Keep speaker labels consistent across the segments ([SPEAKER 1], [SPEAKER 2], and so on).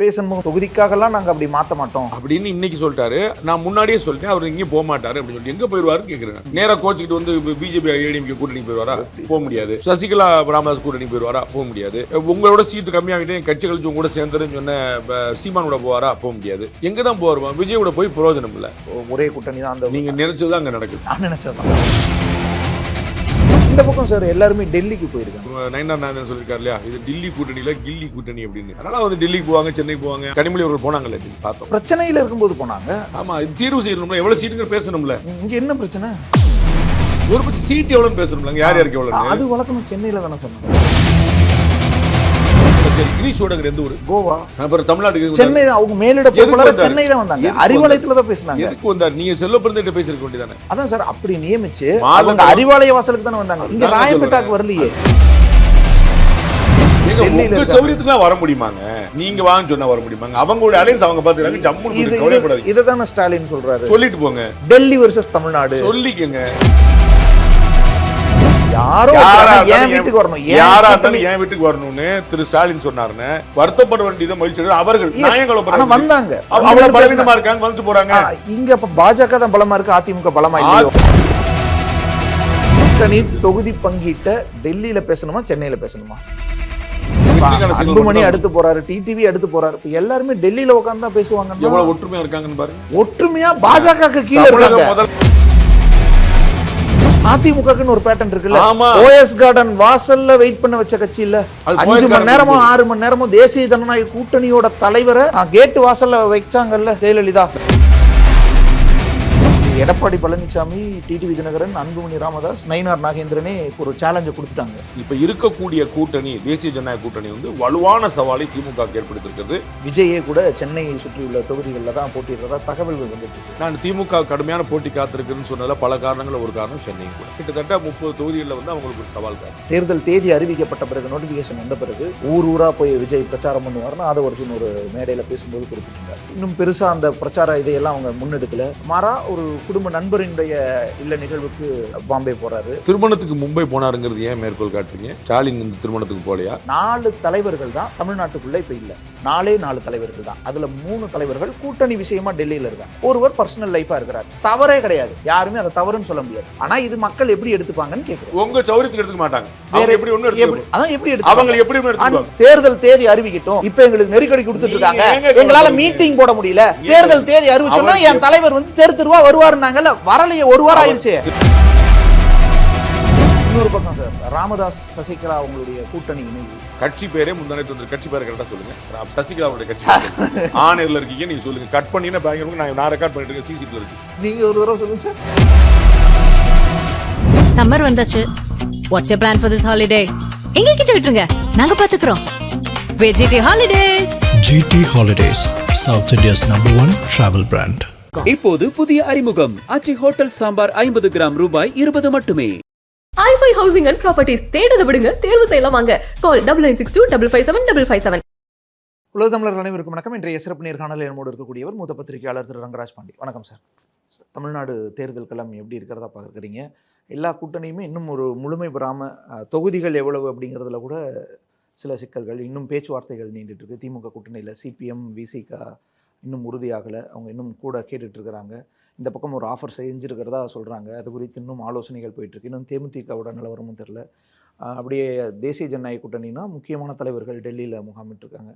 [SPEAKER 1] பேசணும் தொகுதிக்காகலாம் நாங்கள் அப்படி மாற்ற மாட்டோம்
[SPEAKER 2] அப்படின்னு இன்னைக்கு சொல்லிட்டாரு. நான் முன்னாடியே சொல்லிட்டேன் அவர் இங்கேயும் போக மாட்டாரு அப்படின்னு சொல்லிட்டு எங்க போயிடுவாருன்னு கேட்குறேன். நேராக கோச்சிக்கிட்டு வந்து பிஜேபி ஏடிஎம்கே கூட்டணி போயிடுவாரா? போக முடியாது. சசிகலா ராமதாஸ் கூட்டணி போயிடுவாரா? போக முடியாது. உங்களோட சீட்டு கம்மியாகிட்டே கட்சி கழிச்சு உங்க கூட சேர்ந்துன்னு சொன்ன சீமான் கூட போவாரா? போக முடியாது. எங்க தான் போவார்? விஜய் கூட போய் பிரயோஜனம் இல்லை.
[SPEAKER 1] ஒரே கூட்டணி தான். அந்த
[SPEAKER 2] நீங்க நினைச்சதுதான் அங்க நடக்குது.
[SPEAKER 1] நான் நினைச்சதுதான். இந்த பக்கம் சார் எல்லாருமே டெல்லிக்கு போயிருக்காங்க.
[SPEAKER 2] நயனார் நாயகன் சொல்லியிருக்காரு இல்லையா, இது டெல்லி கூட்டணியில கில்லி கூட்டணி அப்படின்னு. அதனால வந்து டெல்லிக்கு போவாங்க, சென்னை போவாங்க. கனிமொழி அவர்கள் போனாங்கல்ல, பார்த்தோம்.
[SPEAKER 1] பிரச்சனையில இருக்கும்போது போனாங்க.
[SPEAKER 2] ஆமா, இது தீர்வு செய்யணும்ல. எவ்வளவு சீட்டுங்க பேசணும்ல.
[SPEAKER 1] இங்க என்ன பிரச்சனை?
[SPEAKER 2] ஒரு பட்சம் சீட் எவ்வளவு பேசணும்ல. யார் யாருக்கு எவ்வளவு?
[SPEAKER 1] அது வழக்கணும். சென்னையில தானே சொன்னாங்க.
[SPEAKER 2] எந்த ஊர்?
[SPEAKER 1] கோவா.
[SPEAKER 2] அப்புறம் தமிழ்நாடு,
[SPEAKER 1] சென்னை. அவங்க மேலிட சென்னை தான் வந்தாங்க. அறிவாலயத்துல தான் பேசினாங்க.
[SPEAKER 2] எதுக்கு வந்தார்? நீங்க செல்லப்பிறந்த பேசிருக்க வேண்டியதானே.
[SPEAKER 1] அதான் சார், அப்படி நியமிச்சு அவங்க அறிவாலய வாசலுக்கு தானே வந்தாங்க. இங்க ராயப்பேட்டாக்கு வரலையே.
[SPEAKER 2] சௌரியத்துக்குலாம் வர முடியுமாங்க? நீங்க வாங்க சொன்னா வர முடியுமாங்க? அவங்களோட அலைன்ஸ் அவங்க பாத்துக்கிறாங்க. ஜம்மு
[SPEAKER 1] இதுதானே ஸ்டாலின் சொல்றாரு.
[SPEAKER 2] சொல்லிட்டு போங்க.
[SPEAKER 1] டெல்லி வெர்சஸ் தமிழ்நாடு
[SPEAKER 2] சொல்லிக்கங்க.
[SPEAKER 1] யாரோ என் வீட்டுக்கு வரணும்,
[SPEAKER 2] யாராட்டாலும் என் வீட்டுக்கு வரணும்னு திரு ஸ்டாலின் சொன்னாருன்னு வருத்தப்பட வேண்டியதை மகிழ்ச்சி அவர்கள் நியாயங்களை வந்தாங்க. அவ்வளவு பலவீனமா இருக்காங்க, வந்துட்டு போறாங்க.
[SPEAKER 1] இங்க இப்ப பாஜக தான் பலமா இருக்கு, அதிமுக பலமா இல்லையோ? கூட்டணி தொகுதி பங்கீட்ட டெல்லியில பேசணுமா சென்னையில பேசணுமா? அன்புமணி அடுத்து போறாரு, டிடிவி அடுத்து போறாரு. எல்லாருமே டெல்லியில உட்கார்ந்து தான் பேசுவாங்க.
[SPEAKER 2] எவ்வளவு ஒற்றுமையா இருக்காங்கன்னு பாருங்க.
[SPEAKER 1] ஒற்றுமையா பாஜக கீழே இருக்காங்க. அதிமுகன்னு ஒரு பேட்டர்ன் இருக்குல்ல. ஓஎஸ் கார்டன் வாசல்ல வெயிட் பண்ண வச்ச கட்சி இல்ல. 5 மணி நேரமோ 6 மணி நேரமோ தேசிய ஜனநாயக கூட்டணியோட தலைவரை கேட்டு வாசல்ல வச்சாங்கல்ல ஜெயலலிதா. எடப்பாடி பழனிசாமி, டிடிவி தினகரன், அன்புமணி ராமதாஸ், நயினார் நாகேந்திரனே ஒரு சேலஞ்சை கொடுத்துட்டாங்க.
[SPEAKER 2] இப்ப இருக்கக்கூடிய கூட்டணி, தேசிய ஜனநாயக கூட்டணி வந்து வலுவான சவாலை திமுக ஏற்படுத்திருக்கிறது.
[SPEAKER 1] விஜயே கூட சென்னையை சுற்றியுள்ள தொகுதிகளில் தான் போட்டியிடுறதா தகவல்கள் வந்துட்டு இருக்கு.
[SPEAKER 2] நான் திமுக கடுமையான போட்டி காத்திருக்குன்னு சொன்னதுல பல காரணங்கள் ஒரு காரணம் சென்னை கூட. கிட்டத்தட்ட 30 தொகுதிகளில் வந்து அவங்களுக்கு ஒரு சவால் காரணம்.
[SPEAKER 1] தேர்தல் தேதி அறிவிக்கப்பட்ட பிறகு, நோட்டிபிகேஷன் வந்த பிறகு ஊரா போய் விஜய் பிரச்சாரம் பண்ணுவார்னு அதை ஒரு மேடையில பேசும்போது குறிப்பிட்டிருந்தார். இன்னும் பெருசா அந்த பிரச்சார இதையெல்லாம் அவங்க முன்னெடுக்கல. மாறா ஒரு குடும்ப நண்பரினுடைய இல்ல நிகழ்வுக்கு பாம்பே போறாரு.
[SPEAKER 2] திருமணத்துக்கு மும்பை போனாருங்கிறது ஏன் மேற்கோள் காட்டுறீங்க? ஸ்டாலின் இந்த திருமணத்துக்கு போலையா?
[SPEAKER 1] 4 தலைவர்கள் தான் தமிழ்நாட்டுக்குள்ள இப்ப இல்ல. 4 தலைவர்கள் தான். அதுல 3 தலைவர்கள் கூட்டணி விஷயமா டெல்லியில இருக்காங்க. ஒருவர் பர்சனல் லைஃபா இருக்கிறார். தவறே கிடையாது, யாருமே அதை தவறுன்னு சொல்ல முடியாது. ஆனா இது மக்கள் எப்படி எடுத்துப்பாங்கன்னு கேக்குறேன்.
[SPEAKER 2] உங்க சௌரியத்துக்கு எடுத்துக்க மாட்டாங்க. வேற எப்படி ஒண்ணு எடுத்துப்பாங்க.
[SPEAKER 1] அதான் எப்படி எடுத்து
[SPEAKER 2] அவங்க எப்படி எடுத்துப்பாங்க?
[SPEAKER 1] தேர்தல் தேதி அறிவிக்கட்டும். இப்ப எங்களுக்கு நெருக்கடி கொடுத்துட்டு இருக்காங்க. எங்களால மீட்டிங் போட முடியல. தேர்தல் தேதி அறிவிச்சோம்னா என் தலைவர் வந்து தெருவா வருவாருன்னாங்கல்ல. வரலையே, ஒரு வாரம் ஆயிடுச்சு. இன்னொரு பக்கம் சார், ராமதாஸ் சசிகலா அவங்களுடைய கூட்டணி
[SPEAKER 2] கட்சி பேரே முந்தானத்து வந்து கட்சி பேரை கரெக்டா சொல்லுங்க. சசிகலாவுடைய கட்சி ஆனர்ல இருக்கீங்க, நீங்க சொல்லுங்க. கட் பண்ணினா பயங்கரமா நான் ரெக்கார்ட் பண்ணிட்டு இருக்கேன். சிசிடில இருக்கு. நீங்க
[SPEAKER 1] ஒரு தடவை சொல்லுங்க சார்.
[SPEAKER 3] சம்மர் வந்தாச்சு. What's your plan for this holiday? எங்க கிட்ட விட்டுருங்க, நாங்க பாத்துக்கிறோம். V G T holidays. G T holidays,
[SPEAKER 4] South India's #1 travel brand.
[SPEAKER 5] இப்போது புதிய அறிமுகம் ஆச்சி ஹோட்டல் சாம்பார் 50 கிராம் ரூபாய் 20 மட்டுமே.
[SPEAKER 6] i5 ஹவுசிங் அண்ட் ப்ராப்பர்ட்டிஸ் தேடுத விடுங்க, தேர்வு செய்யலாம் வாங்க. கால் 9962557557.
[SPEAKER 1] உலக தமிழர்கள் அனைவருக்கும் வணக்கம். இன்றைய சிறப்பு நேர்காணல் என்னோடு இருக்கக்கூடியவர் மூத்த பத்திரிகையாளர் திரு ரங்கராஜ் பாண்டி. வணக்கம் சார். தமிழ்நாடு தேர்தல் களம் எப்படி இருக்கிறதா பார்க்குறீங்க? எல்லா கூட்டணியுமே இன்னும் ஒரு முழுமை பெறாமல், தொகுதிகள் எவ்வளவு அப்படிங்கிறதுல கூட சில சிக்கல்கள், இன்னும் பேச்சுவார்த்தைகள் நீண்டுட்டு இருக்கு. திமுக கூட்டணியில் சிபிஎம், விசிகா இன்னும் உறுதியாகலை. அவங்க இன்னும் கூட கேட்டுட்ருக்கிறாங்க. இந்த பக்கம் ஒரு ஆஃபர் செஞ்சுருக்கிறதா சொல்கிறாங்க. அது குறித்து இன்னும் ஆலோசனைகள் போயிட்டுருக்கு. இன்னும் தேமுதிகவோட நிலவரமும் தெரில. அப்படியே தேசிய ஜனநாயக கூட்டணினா முக்கியமான தலைவர்கள் டெல்லியில் முகாமிட்டுருக்காங்க.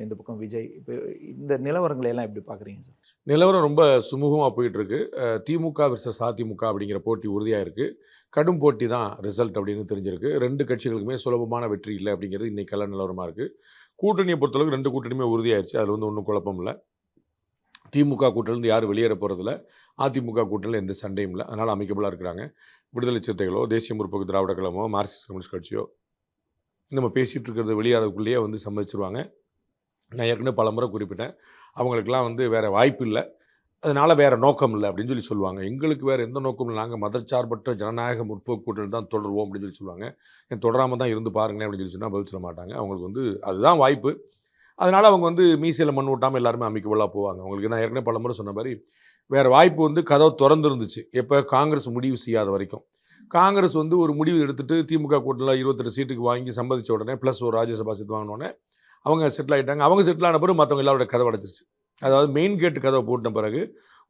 [SPEAKER 1] இந்த பக்கம் விஜய். இப்போ இந்த நிலவரங்களை எல்லாம் எப்படி பார்க்குறீங்க சார்?
[SPEAKER 2] நிலவரம் ரொம்ப சுமூகமாக போயிட்டுருக்கு. திமுக வெர்சஸ் அதிமுக அப்படிங்கிற போட்டி உறுதியாக இருக்குது. கடும் போட்டி தான் ரிசல்ட் அப்படின்னு தெரிஞ்சிருக்கு. 2 கட்சிகளுக்குமே சுலபமான வெற்றி இல்லை அப்படிங்கிறது இன்றைக்கி கல நிலவரமாக இருக்குது. கூட்டணியை பொறுத்தளவுக்கு 2 கூட்டணியுமே உறுதியாகிடுச்சு. அதில் வந்து ஒன்றும் குழப்பம் இல்லை. திமுக கூட்டணிலேருந்து யாரும் வெளியேற போகிறதில்ல. அதிமுக கூட்டணியில் எந்த சண்டையும் இல்லை. அதனால் அமைக்கபுளாக இருக்கிறாங்க. விடுதலை சிறுத்தைகளோ, தேசிய முற்போக்கு திராவிட கழகமோ, மார்க்சிஸ்ட் கம்யூனிஸ்ட் கட்சியோ நம்ம பேசிகிட்டு இருக்கிறது வெளியாகிறதுக்குள்ளேயே வந்து சம்மதிச்சிருவாங்க. நான் ஏற்கனவே பல முறை குறிப்பிட்டேன், அவங்களுக்கெல்லாம் வந்து வேறு வாய்ப்பு இல்லை, அதனால் வேறு நோக்கம் இல்லை அப்படின்னு சொல்லுவாங்க. எங்களுக்கு வேறு எந்த நோக்கமும் இல்லை, நாங்கள் மதச்சார்பற்ற ஜனநாயக முற்போக்கு கூட்டணி தான் தொடருவோம் அப்படின்னு சொல்லுவாங்க. என் தொடராமல் தான் இருந்து பாருங்களேன் அப்படின்னு சொன்னால் பதில் சொல்ல மாட்டாங்க. அவங்களுக்கு வந்து அதுதான் வாய்ப்பு. அதனால் அவங்க வந்து மீசையில் மண் விட்டாமல் எல்லாருமே அமைக்கபுளாக போவாங்க. அவங்களுக்கு நான் ஏற்கனவே பல முறை சொன்ன மாதிரி வேறு வாய்ப்பு வந்து கதவு திறந்துருந்துச்சு. எப்போ காங்கிரஸ் முடிவு செய்யாத வரைக்கும். காங்கிரஸ் வந்து ஒரு முடிவு எடுத்துகிட்டு திமுக கூட்டணியில் 28 சீட்டுக்கு வாங்கி சம்மதித்த உடனே ப்ளஸ் ஒரு ராஜ்யசபா சீட்டு வாங்கினோடனே அவங்க செட்டில் ஆகிட்டாங்க. அவங்க செட்டில் ஆன பிறகு மற்றவங்க எல்லாரோட கதவை அடைச்சிருச்சு. அதாவது மெயின் கேட்டு கதவை பூட்டின பிறகு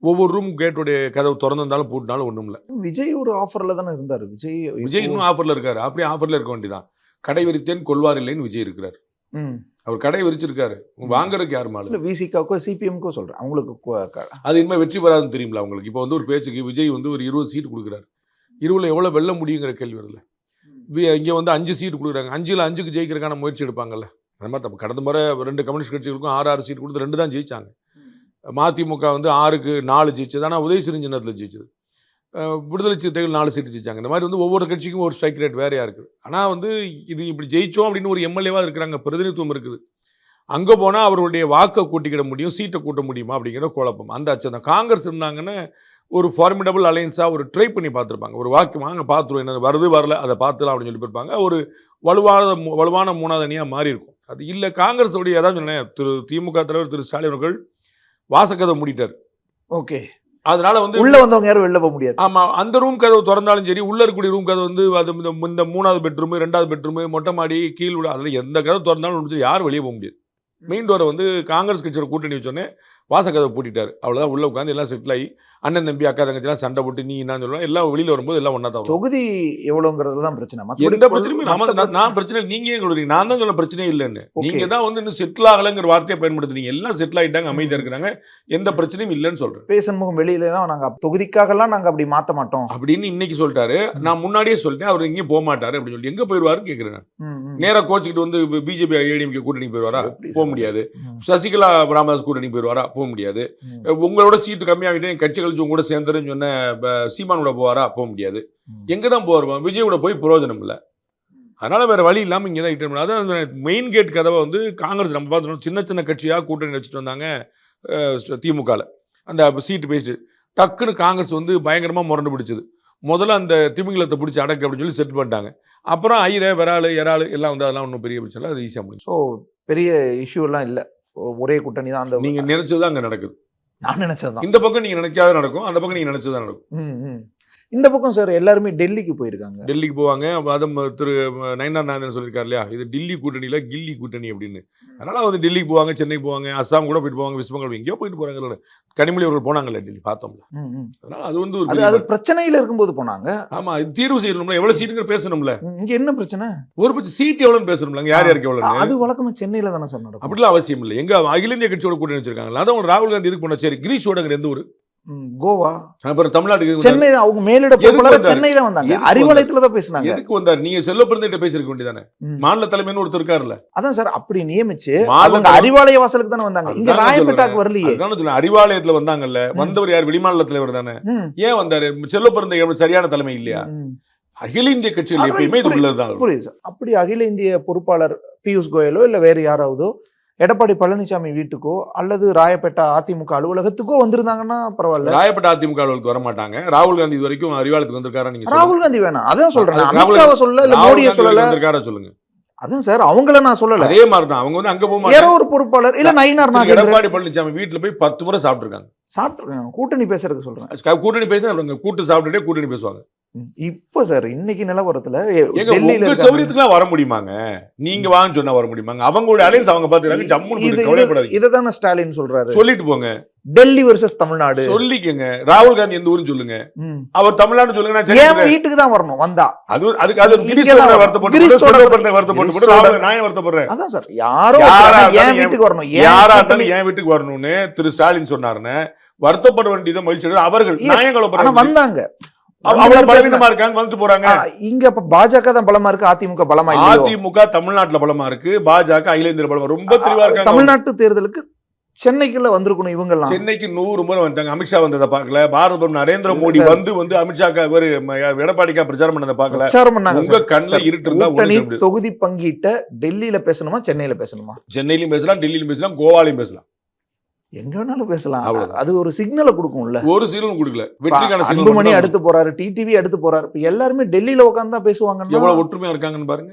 [SPEAKER 2] ஒவ்வொரு ரூம் கேட்டுடைய கதவு திறந்திருந்தாலும் பூட்டினாலும் ஒன்றும் இல்லை.
[SPEAKER 1] விஜய் ஒரு ஆஃபர்ல தானே இருந்தார்.
[SPEAKER 2] விஜய் இன்னும் ஆஃபரில் இருக்காரு. அப்படியே ஆஃபரில் இருக்க வேண்டியதான். கடை விரித்தேன் கொள்வார் இல்லைன்னு விஜய் இருக்கிறார். அவர் கடை விரிச்சிருக்காரு. வாங்குறதுக்கு யாரும் ஆளு இல்லை.
[SPEAKER 1] விசிகாக்கோ சிபிஎம்க்கோ சொல்றேன். அவங்களுக்கு
[SPEAKER 2] அது இனிமேல் வெற்றி பெறாதுன்னு தெரியுங்களா உங்களுக்கு? இப்போ வந்து ஒரு பேச்சுக்கு விஜய் வந்து ஒரு 20 சீட் கொடுக்குறாரு. 20 எவ்வளோ வெல்ல முடியுங்கிற கேள்வி வரல. இங்கே வந்து 5 சீட் கொடுக்குறாங்க. 5ல் 5க்கு ஜெயிக்கிறதுக்கான முயற்சி எடுப்பாங்கல்ல. அது மாதிரி கடந்த முறை 2 கம்யூனிஸ்ட் கட்சிகளுக்கும் 6 சீட் கொடுத்து 2 தான் ஜெயிச்சாங்க. மதிமுக வந்து 6க்கு 4 ஜெயிச்சது. ஆனால் உதயசூரியன் சின்னத்தில் ஜெயிச்சது. விடுதலை சிறுத்தைகள் 4 சீட்டு ஜெயிச்சாங்க. இந்த மாதிரி வந்து ஒவ்வொரு கட்சிக்கும் ஒரு ஸ்ட்ரைக் ரேட் வேறையாக இருக்குது. ஆனால் வந்து இது இப்படி ஜெயிச்சோம் அப்படின்னு ஒரு எம்எல்ஏவாக இருக்கிறாங்க, பிரதிநிதித்துவம் இருக்குது. அங்கே போனால் அவருடைய வாக்கை கூட்டிக்கிட முடியும், சீட்டை கூட்ட முடியுமா அப்படிங்கிற குழப்பம். அந்த அச்சம் தான். காங்கிரஸ் இருந்தாங்கன்னா ஒரு ஃபார்மிடபிள் அலையன்ஸாக ஒரு ட்ரை பண்ணி பார்த்துருப்பாங்க. ஒரு வாக்கு வாங்க பார்த்துருவோம், என்ன வருது வரல அதை பார்த்துலாம் அப்படின்னு சொல்லி போயிருப்பாங்க. ஒரு வலுவான 3வது அணியாக மாறி இருக்கும். அது இல்லை. காங்கிரஸுடைய அதான் சொன்னேன், திமுக தலைவர் திரு ஸ்டாலின் அவர்கள் வாசக்கதை மூடிட்டார்.
[SPEAKER 1] ஓகே.
[SPEAKER 2] அதனால வந்து
[SPEAKER 1] உள்ள வந்தவங்க யாரும் வெளில போக முடியாது.
[SPEAKER 2] ஆமா, அந்த ரூம் கதவு திறந்தாலும் சரி, உள்ள இருக்கக்கூடிய ரூம் கதவு வந்து அது இந்த 3வது பெட்ரூம், 2வது பெட்ரூம், மொட்டை மாடி, கீழ் உள்ள அதில் எந்த கதவு திறந்தாலும் யாரும் வெளியே போக முடியாது. மெயின் டோரை வந்து காங்கிரஸ் கட்சியோட கூட்டணி வச்சோடனே வாசக்கதவை பூட்டிட்டாரு. அவ்வளோதான். உள்ள உட்காந்து எல்லாம் செட்டில் ஆகி அண்ணன் தம்பி அக்கா தங்கச்சிலாம் சண்டை போட்டு நீ என்ன சொல்லுவாங்க, எல்லாம் வெளியில் வரும்போது எல்லாம் ஒன்றா தான்.
[SPEAKER 1] தொகுதி எவ்வளோங்கிறது தான் பிரச்சனை.
[SPEAKER 2] எந்த பிரச்சனையும் நான் பிரச்சனை நீங்க ஏன் கொடுக்குறீங்க? நான் தான் சொல்ல பிரச்சனையே இல்லைன்னு. நீங்க தான் வந்து இன்னும் செட்டில் ஆகலைங்கிற வார்த்தையை பயன்படுத்துறீங்க. எல்லாம் செட்டில் ஆகிட்டாங்க, அமைதியாக இருக்கிறாங்க, எந்த பிரச்சனையும் இல்லைன்னு சொல்றேன்.
[SPEAKER 1] பேசன்முகம் வெளியில நாங்கள் தொகுதிக்காகலாம் நாங்கள் அப்படி மாற்ற மாட்டோம் அப்படின்னு
[SPEAKER 2] இன்னைக்கு சொல்லிட்டாரு. நான் முன்னாடியே சொல்லிட்டேன் அவர் இங்கேயும் போக மாட்டாரு அப்படின்னு சொல்லி. எங்க போயிடுவாருன்னு கேட்குறேன். நேராக கோச்சிக்கிட்டு வந்து பிஜேபி ஏடிஎம்கே கூட்டணி போயிடுவாரா? போக முடியாது. சசிகலா ராமதாஸ் கூட்டணி போயிடுவாரா? போக முடியாது. உங்களோட சீட்டு கம்மியாகிட்டே கட்சி கழிச்சு உங்க கூட சேர்ந்துருன்னு சொன்ன சீமானோட போவாரா? போக முடியாது. எங்க தான் போவார்? விஜயோட போய் பிரயோஜனம் இல்லை. அதனால வேற வழி இல்லாமல் இங்கே தான் இட்டு. அதான் மெயின் கேட் கதவை வந்து காங்கிரஸ் நம்ம பார்த்துட்டோம், சின்ன சின்ன கட்சியாக கூட்டணி வச்சுட்டு வந்தாங்க. திமுகவில் அந்த சீட்டு பேசிட்டு டக்குன்னு காங்கிரஸ் வந்து பயங்கரமாக முரண்டு பிடிச்சது. முதல்ல அந்த திமிங்கலத்தை பிடிச்சி அடக்கு அப்படின்னு சொல்லி செட்டில் பண்ணிட்டாங்க. அப்புறம் ஐயரை விராலு இறாலு எல்லாம் வந்து அதெல்லாம் ஒன்றும் பெரிய பிரச்சனை இல்லை, அது ஈஸியாக முடியும்.
[SPEAKER 1] ஸோ பெரிய இஷ்யூ எல்லாம் இல்லை, ஒரே கூட்டணி தான். அந்த
[SPEAKER 2] நீங்கள் நினைச்சது தான் அங்கே நடக்குது.
[SPEAKER 1] நான் நினைச்சதுதான்.
[SPEAKER 2] இந்த பக்கம் நீங்கள் நினைக்காத நடக்கும், அந்த பக்கம் நீங்கள் நினைச்சதான் நடக்கும்.
[SPEAKER 1] இந்த பக்கம் சார் எல்லாருமே டெல்லிக்கு போயிருக்காங்க.
[SPEAKER 2] டெல்லிக்கு போவாங்க. அதுவும் திரு நயனார் நாயந்தன் சொல்லியிருக்காரு இல்லையா, இது டெல்லி கூட்டணியில் கில்லி கூட்டணி அப்படின்னு. அதனால வந்து டெல்லிக்கு போவாங்க, சென்னைக்கு போவாங்க, அஸ்ஸாம் கூட போயிட்டு போவாங்க, வெஸ்ட் பெங்கால் எங்கேயோ போயிட்டு போறாங்க. கனிமொழி அவர்கள் போனாங்கல்ல டெல்லி, பார்த்தோம்ல. அதனால அது வந்து
[SPEAKER 1] அது பிரச்சனையில் இருக்கும்போது போனாங்க.
[SPEAKER 2] ஆமா, தீர்வு செய்யணும்ல, எவ்வளவு சீட்டுங்க பேசணும்ல.
[SPEAKER 1] இங்க என்ன பிரச்சனை?
[SPEAKER 2] ஒரு பட்சம் சீட் எவ்வளவு பேசணும்ல, யார் யாருக்கு எவ்வளவு.
[SPEAKER 1] அது வழக்கமா சென்னையில தானே சார் நடக்கும்.
[SPEAKER 2] அப்படிலாம் அவசியம் இல்லை. எங்க அகில இந்திய கட்சியோட கூட்டணி வச்சிருக்காங்களா? அதான் ராகுல் காந்தி இதுக்கு போனா. சரி, கிரீஷோட எந்த ஊர்?
[SPEAKER 1] கோவா.
[SPEAKER 2] அப்புறம் தமிழ்நாட்டுக்கு
[SPEAKER 1] சென்னை. அவங்க மேலிட சென்னை தான் வந்தாங்க, அறிவாலயத்துல தான் பேசினாங்க.
[SPEAKER 2] எதுக்கு வந்தார்? நீங்க செல்லப்பிறந்த பேசிருக்க வேண்டியதானே. மாநில தலைமைன்னு ஒருத்தர் இருக்காருல்ல.
[SPEAKER 1] அதான் சார் அப்படி நியமிச்சு அவங்க அறிவாலய வாசலுக்கு தானே வந்தாங்க. இங்க ராயப்பேட்டாக்கு வரலையே.
[SPEAKER 2] அறிவாலயத்துல வந்தாங்கல்ல. வந்தவர் யார்? வெளிமாநில தலைவர் தானே. ஏன் வந்தாரு? செல்லப்பிறந்த சரியான தலைமை இல்லையா? அகில இந்திய கட்சியில் எப்பயுமே இது உள்ளதுதான்.
[SPEAKER 1] புரியுது சார். அப்படி அகில இந்திய பொறுப்பாளர் பியூஷ் கோயலோ இல்ல வேற யாராவதோ எடப்பாடி பழனிசாமி வீட்டுக்கோ அல்லது ராயப்பேட்டா அதிமுக அலுவலகத்துக்கோ வந்திருந்தாங்கன்னா பரவாயில்ல.
[SPEAKER 2] ராயப்பேட்டா அதிமுக அலுவலகத்துக்கு வர மாட்டாங்க. ராகுல் காந்தி இது வரைக்கும் அறிவாலயத்துக்கு வந்திருக்காரா? நீங்க
[SPEAKER 1] ராகுல் காந்தி வேணாம், அதான் சொல்றேன். அமித்ஷாவை சொல்ல இல்ல மோடியை சொல்லல
[SPEAKER 2] வந்திருக்காரா சொல்லுங்க.
[SPEAKER 1] அதான் சார் அவங்கள நான் சொல்லல.
[SPEAKER 2] அதே மாதிரி தான் அவங்க வந்து அங்க போக
[SPEAKER 1] யாரோ ஒரு பொறுப்பாளர் இல்ல நயினார் நாகேந்திரன்.
[SPEAKER 2] எடப்பாடி பழனிசாமி வீட்டுல போய் 10 முறை சாப்பிட்டுருக்காங்க.
[SPEAKER 1] கூட்டணி பேசுறதுக்கு சொல்றேன்.
[SPEAKER 2] கூட்டணி பேச கூட்டு சாப்பிட்டுட்டே கூட்டணி பேசுவாங்க.
[SPEAKER 1] இப்ப சார் இன்னைக்கு நிலவரத்துல
[SPEAKER 2] சௌரியத்துக்குலாம் வர முடியுமாங்க? நீங்க வாங்க சொன்னா வர முடியுமாங்க? அவங்களோட அலைன்ஸ் அவங்க பாத்துறாங்க. ஜம்முன்னு
[SPEAKER 1] இததான ஸ்டாலின் சொல்றாரு.
[SPEAKER 2] சொல்லிட்டு போங்க.
[SPEAKER 1] டெல்லி வெர்சஸ் தமிழ்நாடு
[SPEAKER 2] சொல்லிக்கங்க. ராகுல் காந்தி எந்த ஊருன்னு சொல்லுங்க. அவர் தமிழ்நாடு சொல்லுங்க.
[SPEAKER 1] என் வீட்டுக்கு தான் வரணும் வந்தா.
[SPEAKER 2] அதுக்கு வருத்தப்படுறேன்.
[SPEAKER 1] அதான் சார் யாரோ என் வீட்டுக்கு வரணும்,
[SPEAKER 2] யாராட்டாலும் என் வீட்டுக்கு வரணும்னு திரு ஸ்டாலின் சொன்னாருன்னு வருத்தப்பட வேண்டியதை மகிழ்ச்சி அவர்கள் நியாயங்களை வந்தாங்க. பலவீனமா இருக்காங்க, வந்துட்டு போறாங்க.
[SPEAKER 1] இங்க பாஜக தான் பலமா இருக்கு, அதிமுக பலமா இல்ல.
[SPEAKER 2] அதிமுக தமிழ்நாட்டுல பலமா இருக்கு, பாஜக அகில இந்திய பலமா ரொம்ப தெளிவா இருக்காங்க.
[SPEAKER 1] தமிழ்நாட்டு தேர்தலுக்கு சென்னைக்குள்ள வந்திருக்கணும் இவங்க எல்லாம்.
[SPEAKER 2] சென்னைக்கு 100 முறை வந்துட்டாங்க. அமித்ஷா வந்ததை பார்க்கல. பாரத பிரதமர் நரேந்திர மோடி வந்து அமித்ஷா எடப்பாடிக்கா பிரச்சாரம் பண்ணதை பார்க்கல. உங்க கண்ணுல இருட்டு இருந்தா
[SPEAKER 1] தொகுதி பங்கீட்ட டெல்லியில பேசணுமா சென்னையில பேசணுமா?
[SPEAKER 2] சென்னையிலும் பேசலாம், டெல்லியிலும் பேசலாம், கோவாலையும் பேசலாம்,
[SPEAKER 1] எங்க வேணாலும் பேசலாம். அது ஒரு சிக்னலை கொடுக்கும்ல.
[SPEAKER 2] ஒரு சிக்னல் கொடுக்கல. வெற்றிக்கான
[SPEAKER 1] அன்புமணி அடுத்து போறாரு, டிடிவி அடுத்து போறாரு. இப்ப எல்லாருமே டெல்லியில உட்கார்ந்து தான் பேசுவாங்க.
[SPEAKER 2] எவ்வளவு ஒற்றுமையா இருக்காங்கன்னு பாருங்க.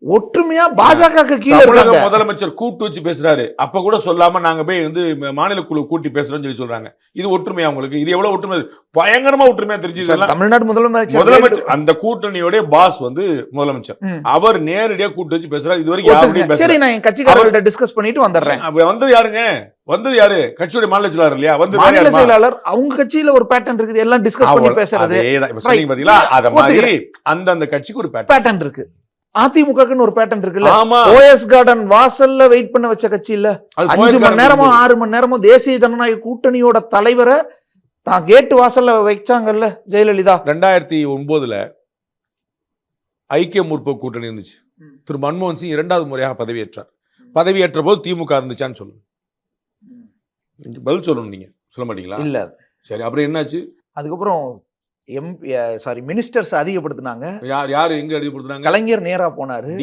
[SPEAKER 1] ஒற்றுமையா பாஜகவுக்கு கீழே
[SPEAKER 2] தமிழக
[SPEAKER 1] இருக்காங்க.
[SPEAKER 2] முதலமைச்சர் கூட்டு வச்சு பேசுறாரு, அப்ப கூட சொல்லாம நாங்க போய் வந்து மாநில குழு கூட்டி பேசுறோம்னு சொல்லி சொல்றாங்க. இது ஒற்றுமையா உங்களுக்கு? இது எவ்வளவு ஒற்றுமை? பயங்கரமா ஒற்றுமையா தெரிஞ்சு
[SPEAKER 1] சார், தமிழ்நாடு
[SPEAKER 2] முதலமைச்சர் அந்த கூட்டணியோட பாஸ் வந்து முதலமைச்சர், அவர் நேரடியா கூட்டு வச்சு பேசுறாரு. இது வரைக்கும் யாரும்
[SPEAKER 1] சரி, நான் என் கட்சிக்காரர்கள்ட்ட டிஸ்கஸ் பண்ணிட்டு வந்துடுறேன்.
[SPEAKER 2] வந்து யாருங்க வந்தது? யாரு? கட்சியோட மாநில செயலாளர் இல்லையா? வந்து
[SPEAKER 1] மாநில செயலாளர் அவங்க கட்சியில ஒரு பேட்டர்ன் இருக்குது, எல்லாம் டிஸ்கஸ் பண்ணி பேசுறது.
[SPEAKER 2] பாத்தீங்களா? அத மாதிரி அந்த கட்சிக்கு ஒரு
[SPEAKER 1] பேட்டர்ன் இருக்கு. அதிமுகன்னு ஒரு பேட்டர்ன் இருக்குல்ல.
[SPEAKER 2] ஆமா,
[SPEAKER 1] ஓஎஸ் கார்டன் வாசல்ல வெயிட் பண்ண வச்ச கட்சி இல்ல, 5 மணி நேரமோ 6 மணி நேரமோ தேசிய ஜனநாயக கூட்டணியோட தலைவரை தான் கேட்டு வாசல்ல வச்சாங்கல்ல ஜெயலலிதா.
[SPEAKER 2] 2009 ஐக்கிய முற்போக்கு கூட்டணி இருந்துச்சு. திரு மன்மோகன் சிங் 2வது முறையாக பதவியேற்றார். பதவியேற்ற போது திமுக இருந்துச்சான்னு சொல்லுங்க. பதில் சொல்லணும். நீங்க சொல்ல மாட்டீங்களா?
[SPEAKER 1] இல்ல.
[SPEAKER 2] சரி, அப்புறம் என்னாச்சு?
[SPEAKER 1] அதுக்கப்புறம் மினிஸ்டர்ஸ் அதிகப்படுத்தினாங்க.
[SPEAKER 2] யாரு எங்க அதிகப்படுத்தினாங்க?
[SPEAKER 1] கலைஞர் நேரா போனாரு.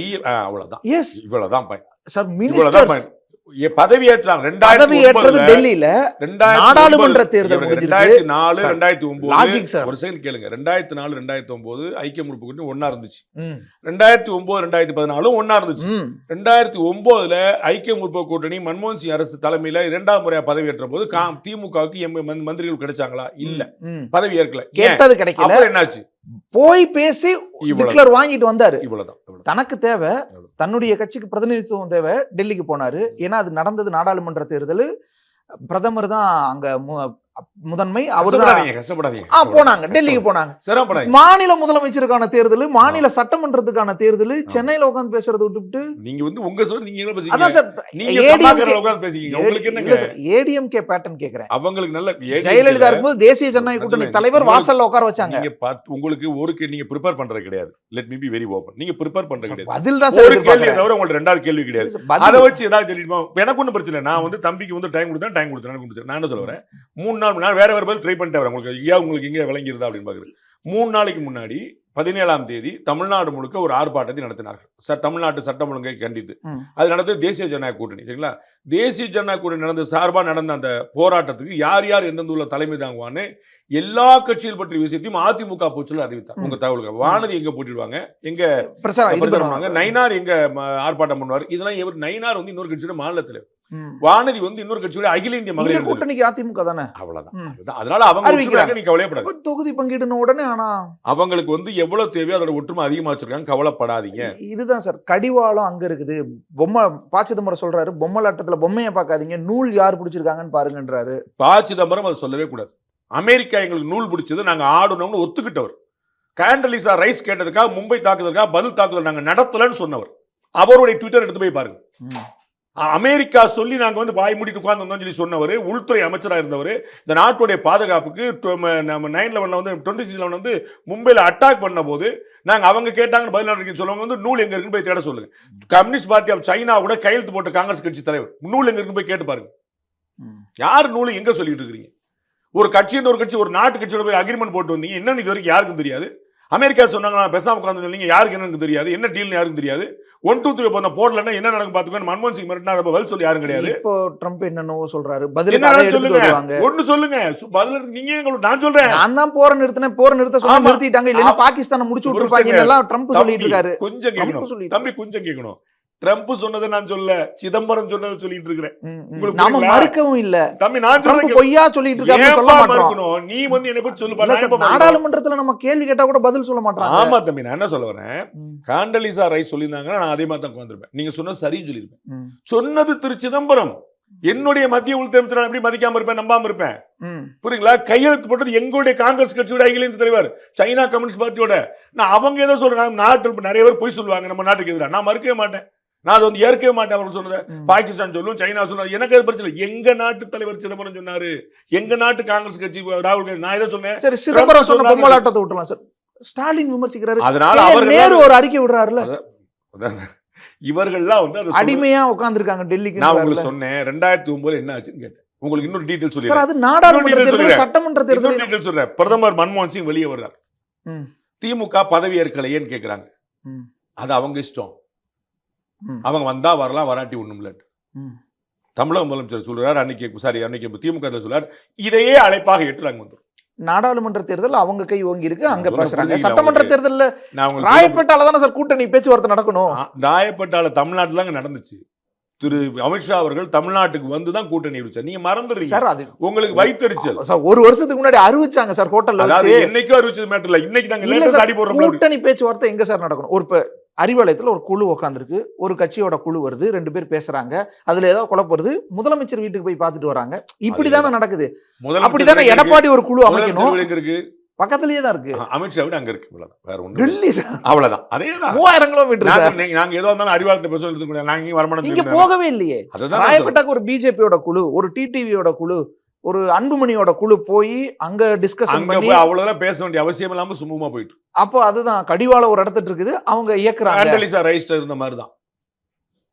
[SPEAKER 2] அவ்வளவுதான்.
[SPEAKER 1] எஸ்,
[SPEAKER 2] இவ்வளவுதான்
[SPEAKER 1] சார். மினிஸ்டர்ஸ்
[SPEAKER 2] பதவியேற்றாங்க.
[SPEAKER 1] பதவியேற்றது டெல்லியில நாடாளுமன்ற தேர்தல் முடிஞ்சிருக்கு.
[SPEAKER 2] 2004 2009
[SPEAKER 1] லாஜிக் சார்.
[SPEAKER 2] ஒரு செகண்ட் கேளுங்க. 2004 2009 ஐக்கிய முற்போக்கு கூட்டணி ஒண்ணா இருந்துச்சு. 2009 2014 ஒண்ணா இருந்துச்சு. 2009 ஐக்கிய முற்போக்கு கூட்டணி மன்மோகன் சிங் அரசு தலைமையில 2வது முறையா பதவியேற்ற போது திமுகவுக்கு மந்திரிகள் கிடைச்சாங்களா? இல்ல, பதவி ஏற்கல.
[SPEAKER 1] கேட்டது கிடைக்கல.
[SPEAKER 2] அப்புறம் என்னாச்சு?
[SPEAKER 1] போய் பேசி டிக்ளேர் வாங்கிட்டு வந்தாரு.
[SPEAKER 2] இவ்வளவுதான்.
[SPEAKER 1] தனக்கு தேவை, தன்னுடைய கட்சிக்கு பிரதிநிதித்துவம் தேவை, டெல்லிக்கு போனாரு. ஏன்னா அது நடந்தது நாடாளுமன்ற தேர்தல். பிரதமர் தான் அங்க முதன்மை. அவர்தான் போனாங்க, டெல்லிக்கு போனாங்க. மாநில முதலமைச்சருக்கான தேர்தல், மாநில சட்டமன்றத்துக்கான தேர்தல், சென்னையில உட்கார்ந்து பேசுறதை விட்டுட்டு
[SPEAKER 2] நீங்க வந்து உங்க சொல்லி நீங்க என்ன
[SPEAKER 1] அதான் சார்
[SPEAKER 2] பேசுறீங்க? உங்களுக்கு என்னங்க
[SPEAKER 1] ஏடிஎம்கே பேட்டர்ன் கேக்குறேன்.
[SPEAKER 2] அவங்களுக்கு நல்ல
[SPEAKER 1] ஜெயலலிதா இருக்கும்போது தேசிய ஜனநாயக கூட்டணி தலைவர் வாசல்ல உட்கார வச்சாங்க.
[SPEAKER 2] உங்களுக்கு ஒரு நீங்க ப்ரிப்பேர் பண்றது கிடையாது. Let me be very open. நீங்க ப்ரிப்பேர் பண்றது கிடையாது.
[SPEAKER 1] பதில் தான் சார்.
[SPEAKER 2] ஒரு கேள்வி தவிர உங்களுக்கு 2வது கேள்வி கிடையாது. அதை வச்சு ஏதாவது தெரியுமா? எனக்கு ஒன்றும் பிரச்சனை. நான் வந்து தம்பிக்கு வந்து டைம் கொடுத்தேன். நான் என்ன சொல்றேன், 3 நாள் நான் வேற பதில் ட்ரை பண்ணிட்டு வரேன். உங்களுக்கு எங்க விளங்கிருந்தா அப்படின்னு பாக்குறது. 3 நாளைக்கு முன்னாடி 17ஆம் தேதி தமிழ்நாடு முழுக்க ஒரு ஆர்ப்பாட்டத்தை நடத்தினார்கள். தமிழ்நாட்டு சட்டம் ஒழுங்கை கண்டித்து. அது நடந்தது தேசிய ஜனநாயக கூட்டணி. சரிங்களா? தேசிய ஜனநாயக கூட்டணி நடந்த அந்த போராட்டத்துக்கு யார் யார் எந்தெந்த உள்ள தலைமை தாங்குவான்னு எல்லா கட்சிகள் பற்றிய விஷயத்தையும் அதிமுக போச்சுல அறிவித்தார். உங்க தகவலுக்கு வானதி எங்க போட்டிடுவாங்க, எங்க பிரச்சாரம், நயினார் எங்க ஆர்ப்பாட்டம் பண்ணுவார். இதெல்லாம் நயினார் வந்து இன்னொரு கட்சியோட மாநில தலைவர், வானதி வந்து இன்னொரு கட்சியோட அகில இந்திய மகளிர்
[SPEAKER 1] கூட்டணிக்கு அதிமுக தானே.
[SPEAKER 2] அவ்வளவுதான். அதனால அவங்க நீ கவலைப்படாது.
[SPEAKER 1] தொகுதி பங்கிடுன உடனே ஆனா
[SPEAKER 2] அவங்களுக்கு வந்து எவ்வளவு தேவையோ அதோட ஒற்றுமை அதிகமா வச்சிருக்காங்க. கவலைப்படாதீங்க.
[SPEAKER 1] இதுதான் சார். கடிவாளம் அங்க இருக்குது. பொம்மை ப. சிதம்பரம் சொல்றாரு, பொம்மலாட்டத்துல பொம்மையை பார்க்காதீங்க, நூல் யார் பிடிச்சிருக்காங்கன்னு பாருங்கன்றாரு.
[SPEAKER 2] ப. சிதம்பரம் அதை சொல்லவே கூடாது. அமெரிக்கா எங்களுக்கு நூல் பிடிச்சது, நாங்க ஆடணும்னு ஒத்துக்கிட்டவர். கேண்டலிசா ரைஸ் கேட்டதுக்காக மும்பை தாக்குதலுக்காக பதில் தாக்குதல் நாங்க நடத்தலன்னு சொன்னவர். அவருடைய ட்விட்டர் எடுத்து போய் பாருங்க. அமெரிக்கா சொல்லி நாங்க வந்து வாய் மூடிட்டு உட்கார்ந்து சொல்லி சொன்னவர், உள்துறை அமைச்சராக இருந்தவர், இந்த நாட்டுடைய பாதுகாப்புக்கு நம்ம 9/11 வந்து 26/11 வந்து மும்பையில் அட்டாக் பண்ண போது நாங்க அவங்க கேட்டாங்கன்னு பதில் சொல்லுவாங்க. வந்து நூல் எங்க இருக்குன்னு போய் தேட சொல்லுங்க. கம்யூனிஸ்ட் பார்ட்டி ஆஃப் சைனா கூட கையெழுத்து போட்ட காங்கிரஸ் கட்சி தலைவர் நூல் எங்க இருக்குன்னு போய் கேட்டு பாருங்க. யார் நூல் எங்க சொல்லிட்டு இருக்கிறீங்க? ஒரு கட்சின்னு ஒரு கட்சி, ஒரு நாட்டு கட்சியோட போய் அக்ரிமெண்ட் போட்டு வந்தீங்க. என்னன்னு இது வரைக்கும் யாருக்கும் தெரியாது. அமெரிக்கா சொன்னாங்க நான் பேசாம உட்கார்ந்து சொன்னீங்க, யாருக்கு என்னன்னு தெரியாது. என்ன டீல்னு யாருக்கும் தெரியாது. 1 2 3 போன போடலன்னா என்ன நடக்கும் பாத்துக்கோங்க. மன்மோகன் சிங் மிரட்டினா பதில் சொல்லி யாரும் கிடையாது.
[SPEAKER 1] இப்போ ட்ரம்ப் என்னன்னோ சொல்றாரு, பதில் சொல்லுங்க.
[SPEAKER 2] ஒன்னு சொல்லுங்க, பதில் நீங்க நான் சொல்றேன்.
[SPEAKER 1] நான் தான் போற நிறுத்த சொன்னா நிறுத்திட்டாங்க. இல்லன்னா பாகிஸ்தானை முடிச்சு விட்டுருப்பாங்க எல்லாம் ட்ரம்ப் சொல்லிட்டு இருக்காரு.
[SPEAKER 2] கொஞ்சம் கேட்கணும் தம்பி, கொஞ்சம் கேட்கணும். ட்ரம்ப் சொன்னதை நான் சொல்ல, சிதம்பரம் சொன்னதை சொல்லிட்டு இருக்கிறேன்.
[SPEAKER 1] நாம மறுக்கவும் இல்ல
[SPEAKER 2] தம்பி. நான்
[SPEAKER 1] ட்ரம்ப் பொய்யா சொல்லிட்டு இருக்காரு, சொல்ல மாட்டோம்.
[SPEAKER 2] நீ வந்து என்ன பத்தி சொல்லு.
[SPEAKER 1] நாடாளுமன்றத்துல நம்ம கேள்வி கேட்டா கூட பதில் சொல்ல மாட்டாங்க.
[SPEAKER 2] ஆமா தம்பி, நான் என்ன சொல்ல வரேன், காண்டலிசா ரைஸ் சொல்லியிருந்தாங்கன்னா நான் அதே மாதிரி தான் உட்கார்ந்திருப்பேன். நீங்க சொன்னது சரின்னு சொல்லியிருப்பேன். சொன்னது திரு சிதம்பரம். என்னுடைய மத்திய உள்துறை அமைச்சர் எப்படி மதிக்காம இருப்பேன், நம்பாம இருப்பேன்? புரியுங்களா? கையெழுத்து போட்டது எங்களுடைய காங்கிரஸ் கட்சியோட அகில இந்திய தலைவர், சைனா கம்யூனிஸ்ட் பார்ட்டியோட. நான் அவங்க ஏதோ சொல்றாங்க, நாட்டில் நிறைய பேர் போய் சொல்லுவாங்க நம்ம நாட்டுக்கு எதிராக. நான் மறுக்கவே மாட்டேன், நான் அதை வந்து ஏற்கவே மாட்டேன். அவர்கள் சொன்னது பாகிஸ்தான் சொல்லும், சைனா சொல்லும், எனக்கு அது பிரச்சனை. எங்க நாட்டு தலைவர் சிதம்பரம் சொன்னாரு, எங்க நாட்டு காங்கிரஸ் கட்சி ராகுல் காந்தி. நான் எதை சொன்னேன்?
[SPEAKER 1] சரி, சிதம்பரம் சொன்ன பொம்மலாட்டத்தை விட்டுலாம் சார். ஸ்டாலின் விமர்சிக்கிறாரு,
[SPEAKER 2] அதனால அவர்
[SPEAKER 1] நேரு ஒரு அறிக்கை விடுறாருல.
[SPEAKER 2] இவர்கள்லாம் வந்து
[SPEAKER 1] அடிமையா உட்கார்ந்துருக்காங்க டெல்லிக்கு.
[SPEAKER 2] நான் உங்களுக்கு சொன்னேன் 2009 என்ன ஆச்சுன்னு கேட்டேன். உங்களுக்கு இன்னொரு டீடைல் சொல்லி
[SPEAKER 1] சார், அது நாடாளுமன்ற தேர்தல், சட்டமன்ற தேர்தல்.
[SPEAKER 2] டீடைல் சொல்றேன். பிரதமர் மன்மோகன் சிங் வெளியே வர்றார். திமுக பதவி ஏற்கலையேன்னு கேக்குறாங்க. அது அவங்க இஷ்டம். அவங்க வந்தா வரலாம், வராட்டி ஒண்ணும் இல்ல. தமிழக முதலமைச்சர் சொல்றாரு, அன்னைக்கு திமுக சொல்றாரு, இதையே அழைப்பாக ஏற்று நாங்க வந்துடும்.
[SPEAKER 1] நாடாளுமன்ற தேர்தல் அவங்க கை ஓங்கி இருக்கு, அங்க
[SPEAKER 2] நான்
[SPEAKER 1] பேசுறாங்க.
[SPEAKER 2] புரிஞ்சுக்கல
[SPEAKER 1] சட்டமன்ற
[SPEAKER 2] உங்களுக்கு.
[SPEAKER 1] தேர்தல்ல
[SPEAKER 2] நான் உங்களுக்கு
[SPEAKER 1] ராயப்பேட்டால தானே சார் கூட்டணி பேச்சுவார்த்தை நடக்கணும்.
[SPEAKER 2] ராயப்பேட்டால தமிழ்நாட்டுல அங்க நடந்துச்சு. திரு அமித்ஷா அவர்கள் தமிழ்நாட்டுக்கு வந்து தான் கூட்டணி அறிவிச்சார். நீங்க மறந்துடுறீங்க.
[SPEAKER 1] சார் அது
[SPEAKER 2] உங்களுக்கு வைத்தறிச்சல்.
[SPEAKER 1] சார் ஒரு வருஷத்துக்கு முன்னாடி அறிவிச்சாங்க சார் ஹோட்டல்ல
[SPEAKER 2] அதாவது
[SPEAKER 1] வச்சு.
[SPEAKER 2] என்னைக்கும் அறிவிச்சது மேட்டர் இல்ல. இன்னைக்கு நாங்க
[SPEAKER 1] இல்ல
[SPEAKER 2] லேட்டஸ்ட்
[SPEAKER 1] சார்,
[SPEAKER 2] அடி போடுறோம்.
[SPEAKER 1] கூட்டணி பேச்சுவார்த்தை எங்க சார் நடக்கணும்? ஒரு அறிவாலயத்துல ஒரு குழு உட்காந்துருக்கு, ஒரு கட்சியோட குழு வருது, 2 பேர் பேசுறாங்க, அதுல ஏதோ குழப்பம் வருது, முதலமைச்சர் வீட்டுக்கு போய் பார்த்துட்டு வராங்க. இப்படிதானே நடக்குது. அப்படிதானே எடப்பாடி ஒரு குழு அமைக்கணும்.
[SPEAKER 2] எங்க இருக்கு?
[SPEAKER 1] பக்கத்துலயே தான் இருக்கு.
[SPEAKER 2] அமித்ஷா விட அங்க இருக்கு. வேற ஒண்ணு.
[SPEAKER 1] டெல்லி சார்
[SPEAKER 2] அவ்வளவுதான். அதேதான்.
[SPEAKER 1] 3000 கிலோமீட்டர் சார்.
[SPEAKER 2] நாங்க ஏதோ இருந்தாலும் அறிவாலயத்தை பேச சொல்லிட்டு நாங்க இங்க வரமாட்டோம்.
[SPEAKER 1] இங்க போகவே இல்லையே.
[SPEAKER 2] அதுதான்
[SPEAKER 1] ராயப்பேட்டாக்கு ஒரு பிஜேபியோட குழு, ஒரு டிடிவியோட குழு, ஒரு அன்புமணியோட குழு போய் அங்க டிஸ்கஷன்
[SPEAKER 2] அங்க
[SPEAKER 1] பண்ணி
[SPEAKER 2] போய் அவ்வளவுதான் பேச வேண்டிய அவசியம் இல்லாம சுமூகமா போயிட்டு.
[SPEAKER 1] அப்போ அதுதான் கடிவாளம் ஒரு இடத்துல இருக்குது, அவங்க இயக்குறாங்க.
[SPEAKER 2] ஆண்டலிசா ரைஸ்டர் இருந்த மாதிரி தான்.